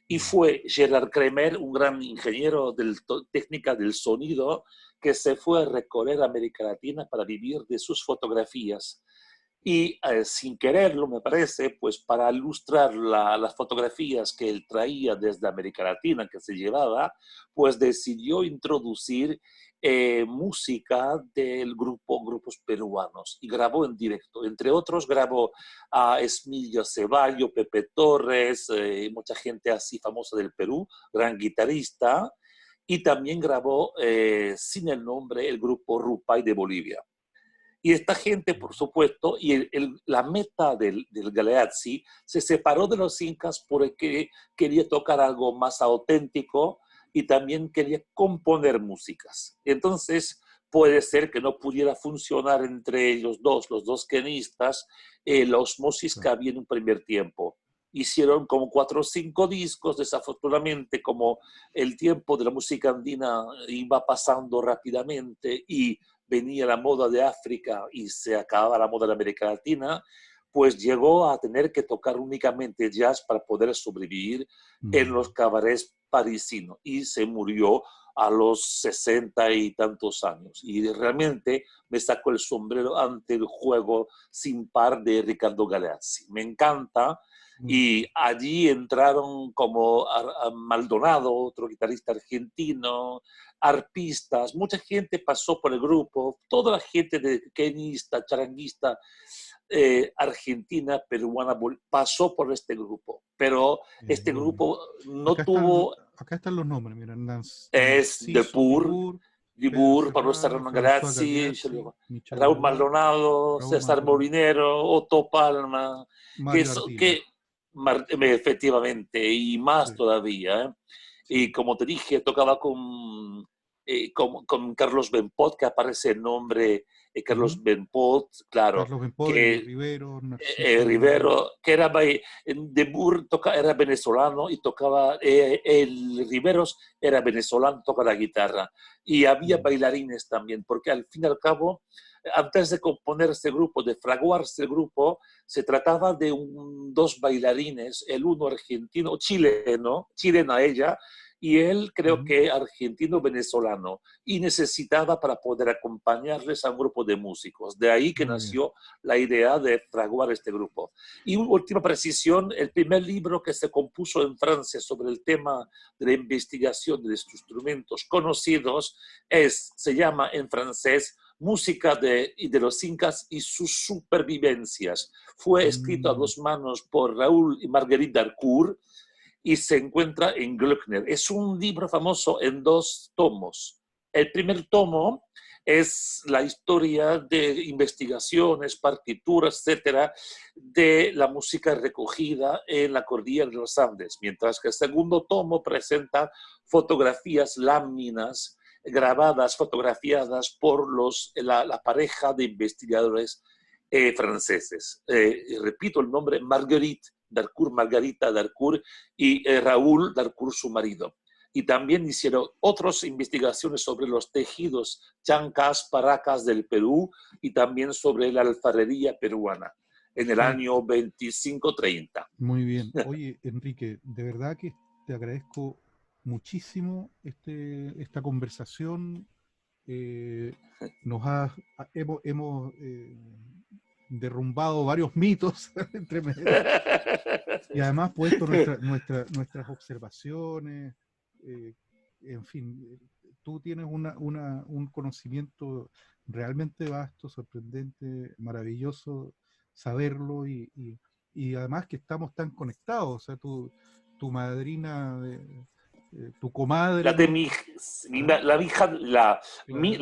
Y fue Gerard Kremer, un gran ingeniero de técnica del sonido, que se fue a recorrer América Latina para vivir de sus fotografías. Y sin quererlo, me parece, pues para ilustrar las fotografías que él traía desde América Latina, que se llevaba, pues decidió introducir música del grupos peruanos y grabó en directo. Entre otros, grabó a Emilio Ceballo, Pepe Torres, mucha gente así famosa del Perú, gran guitarrista, y también grabó sin el nombre el grupo Rupay de Bolivia. Y esta gente, por supuesto, y la meta del Galeazzi se separó de los Incas porque quería tocar algo más auténtico y también quería componer músicas. Entonces, puede ser que no pudiera funcionar entre ellos dos, los dos quenistas, la osmosis que había en un primer tiempo. Hicieron como 4 o 5 discos, desafortunadamente, como el tiempo de la música andina iba pasando rápidamente y venía la moda de África y se acababa la moda de América Latina, pues llegó a tener que tocar únicamente jazz para poder sobrevivir en los cabarets parisinos y se murió a los 60 y tantos años. Y realmente me sacó el sombrero ante el juego sin par de Ricardo Galeazzi. Me encanta. Y allí entraron como a Maldonado, otro guitarrista argentino, arpistas, mucha gente pasó por el grupo, toda la gente de quenista, charanguista, argentina, peruana, pasó por este grupo. Pero este grupo no tuvo... Acá están los nombres, mira. Es Dibur, Pablo Serrano Galeazzi, Raúl Maldonado, César Molinero, Otto Palma, efectivamente, y más todavía. Y como te dije, tocaba con con Carlos Benpot, que aparece el nombre Carlos Benpot, claro, Carlos Benpot, que Rivero, Narciso. Rivero, que era de Bur, era venezolano y tocaba, el Riveros era venezolano, toca la guitarra. Y había bailarines también, porque al fin y al cabo, antes de componer este grupo, de fraguar este grupo, se trataba de dos bailarines, el uno argentino, chilena ella, y él creo que argentino-venezolano, y necesitaba para poder acompañarles a un grupo de músicos. De ahí que Muy bien. nació la idea de fraguar este grupo. Y una última precisión, el primer libro que se compuso en Francia sobre el tema de la investigación de estos instrumentos conocidos se llama en francés Música de los Incas y sus supervivencias. Fue escrito a dos manos por Raúl y Marguerite Darcourt y se encuentra en Glöckner. Es un libro famoso en 2 tomos. El primer tomo es la historia de investigaciones, partituras, etcétera, de la música recogida en la cordillera de los Andes, mientras que el segundo tomo presenta fotografías, láminas grabadas, fotografiadas por la pareja de investigadores franceses. Repito el nombre, Marguerite Darcourt, Margarita Darcourt y Raúl Darcourt, su marido. Y también hicieron otras investigaciones sobre los tejidos chancas, paracas del Perú y también sobre la alfarería peruana en el año 25-30. Muy bien. Oye, Enrique, de verdad que te agradezco muchísimo esta conversación. Hemos derrumbado varios mitos entre medio y además puesto nuestras observaciones. En fin, tú tienes un conocimiento realmente vasto, sorprendente, maravilloso saberlo y además que estamos tan conectados. O sea, tu madrina, tu comadre, ¿no? La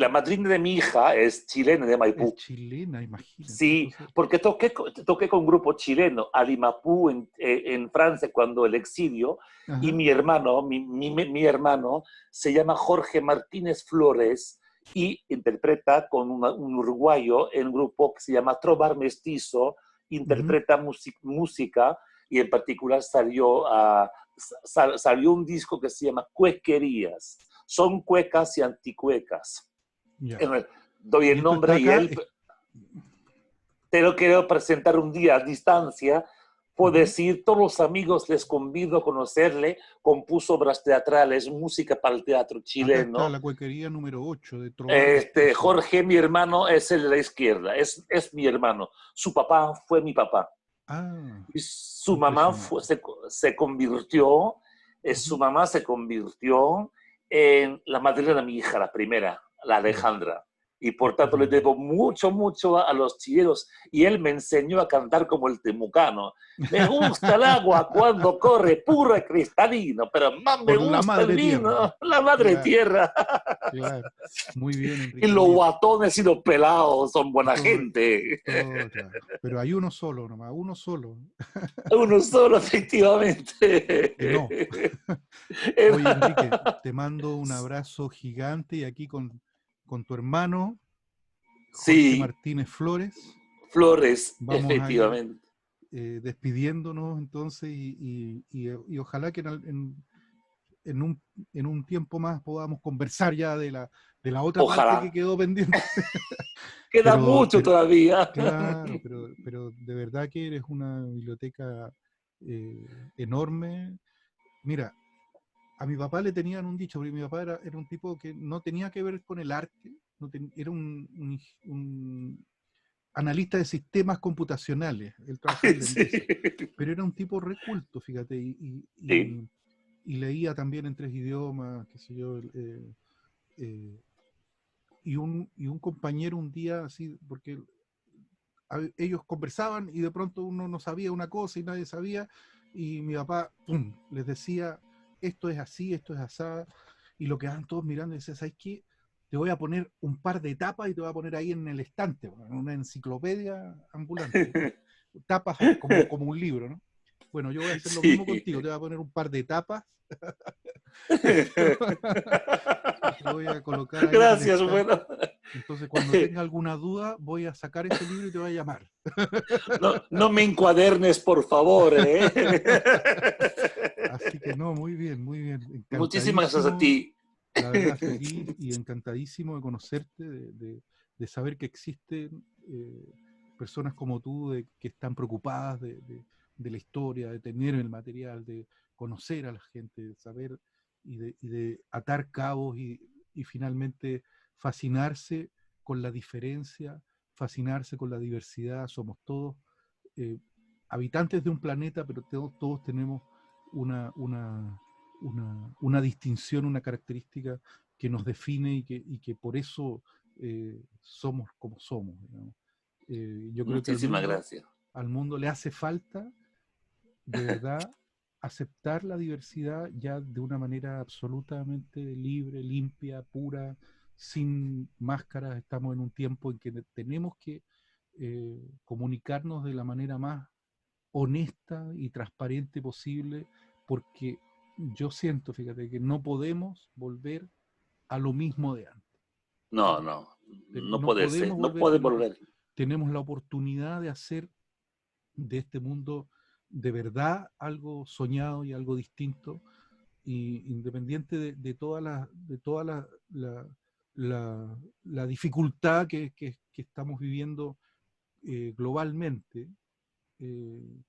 madrina de mi hija es chilena de Es Maipú. chilena, imagínate. Sí, Entonces, porque toqué con un grupo chileno, Alimapú, en Francia, cuando el exilio, y ajá. mi hermano, mi hermano, se llama Jorge Martínez Flores y interpreta con un uruguayo en un grupo que se llama Trobar Mestizo, interpreta música y en particular salió un disco que se llama Cuequerías. Son cuecas y anticuecas. Ya. Doy Y el esto está nombre y acá. él te lo quiero presentar un día a distancia. Puedo decir, todos los amigos les convido a conocerle, compuso obras teatrales, música para el teatro Acá está chileno. la cuequería número 8 de Trobar Mestizo. Jorge, mi hermano, es el de la izquierda, es mi hermano. Su papá fue mi papá. Ah, Y su mamá impresionante. se convirtió, su mamá se convirtió en la madrina de mi hija, la primera, la Ya, Alejandra. Y por tanto le estupendo. debo mucho, mucho a los chilenos. Y él me enseñó a cantar como el temucano. Me gusta el agua cuando corre puro y cristalino, pero más me Por la gusta el madre tierra. vino, la madre Claro, tierra. claro. Muy bien, Y Enrique. los Oye, guatones y los pelados son buena todo, gente. todo, claro. Pero hay uno solo nomás, uno solo. Uno solo, efectivamente. Y no. Oye, Enrique, te mando un abrazo gigante y aquí con tu hermano, Jorge Sí, Martínez Flores. Flores, Vamos a ir efectivamente. despidiéndonos entonces y ojalá que en un, en un tiempo más podamos conversar ya de la otra parte que Ojalá. quedó pendiente. Queda pero, mucho pero todavía. claro, pero de verdad que eres una biblioteca enorme. Mira, a mi papá le tenían un dicho, porque mi papá era un tipo que no tenía que ver con el arte, era un analista de sistemas computacionales, él trabajaba en la Sí. Endesa, pero era un tipo reculto, fíjate, Sí. y leía también en 3 idiomas, qué sé yo, eh, y un compañero un día así, porque ellos conversaban y de pronto uno no sabía una cosa y nadie sabía, y mi papá, ¡pum!, les decía, esto es así, esto es así, y lo quedaban todos mirando y decían, ¿sabes qué? Te voy a poner un par de tapas y te voy a poner ahí en el estante, en una enciclopedia ambulante, tapas como un libro, ¿no? Bueno, yo voy a hacer lo mismo Sí. contigo, te voy a poner un par de tapas y te voy a colocar ahí en el Gracias, estante. bueno. Entonces, cuando tenga alguna duda, voy a sacar ese libro y te voy a llamar. No, no me encuadernes, por favor, ¿eh? Así que no, muy bien, muy bien. Muchísimas gracias a Encantadísimo, ti. la verdad, feliz y encantadísimo de conocerte, de saber que existen personas como tú que están preocupadas de la historia, de tener el material, de conocer a la gente, de saber y de atar cabos y finalmente fascinarse con la diferencia, fascinarse con la diversidad. Somos todos eh, habitantes de un planeta, pero todos tenemos una distinción, una característica que nos define y que por eso somos como somos. Digamos. Yo creo que Muchísimas gracias. al mundo le hace falta, de verdad, aceptar la diversidad ya de una manera absolutamente libre, limpia, pura, sin máscaras. Estamos en un tiempo en que tenemos que comunicarnos de la manera más honesta y transparente posible, porque yo siento, fíjate, que no podemos volver a lo mismo de antes. No, no, no No puede ser, podemos no volver, puede volver. tenemos la oportunidad de hacer de este mundo de verdad algo soñado y algo distinto, y independiente de toda la dificultad que estamos viviendo globalmente.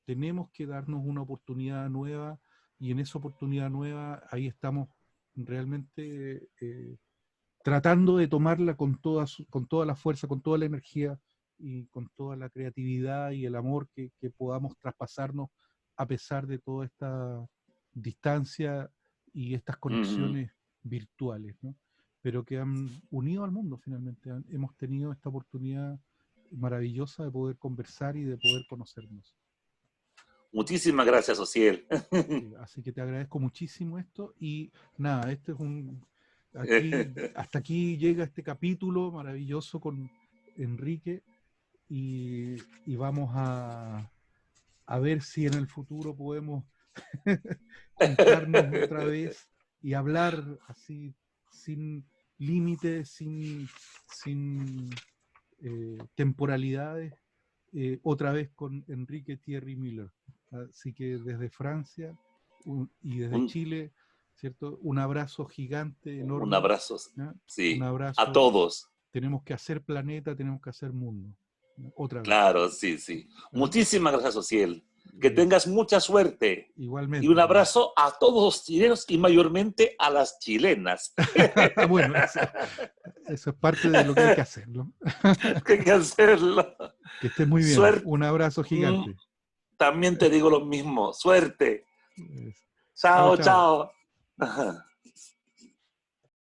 Tenemos que darnos una oportunidad nueva, y en esa oportunidad nueva ahí estamos realmente tratando de tomarla con toda la fuerza, con toda la energía y con toda la creatividad y el amor que podamos traspasarnos a pesar de toda esta distancia y estas Ujú. conexiones virtuales, ¿no? Pero que han unido al mundo finalmente. Hemos tenido esta oportunidad maravillosa de poder conversar y de poder conocernos. Muchísimas gracias, Ociel. Así que te agradezco muchísimo esto y nada, hasta aquí llega este capítulo maravilloso con Enrique, y vamos a ver si en el futuro podemos juntarnos otra vez y hablar así sin límites, sin temporalidades, otra vez con Enrique Thierry Miller. Así que desde Francia y desde Un, Chile, ¿cierto? Un abrazo gigante, un enorme, abrazo, ¿ya? Un sí, a abrazo. todos. Tenemos que hacer planeta, tenemos que hacer mundo, ¿ya? Otra vez. Claro, sí, sí. ¿Ya? Muchísimas gracias, Ociel. Que tengas mucha suerte. Y un Igualmente, pues. abrazo a todos los chilenos y mayormente a las chilenas. Bueno, eso es parte de lo que hay que hacer, ¿no? Que hay que hacerlo. Que estés muy bien. Suerte. Un abrazo gigante. También te digo lo mismo. Suerte. Eh, Chao, Chao, chao. chao. Ajá.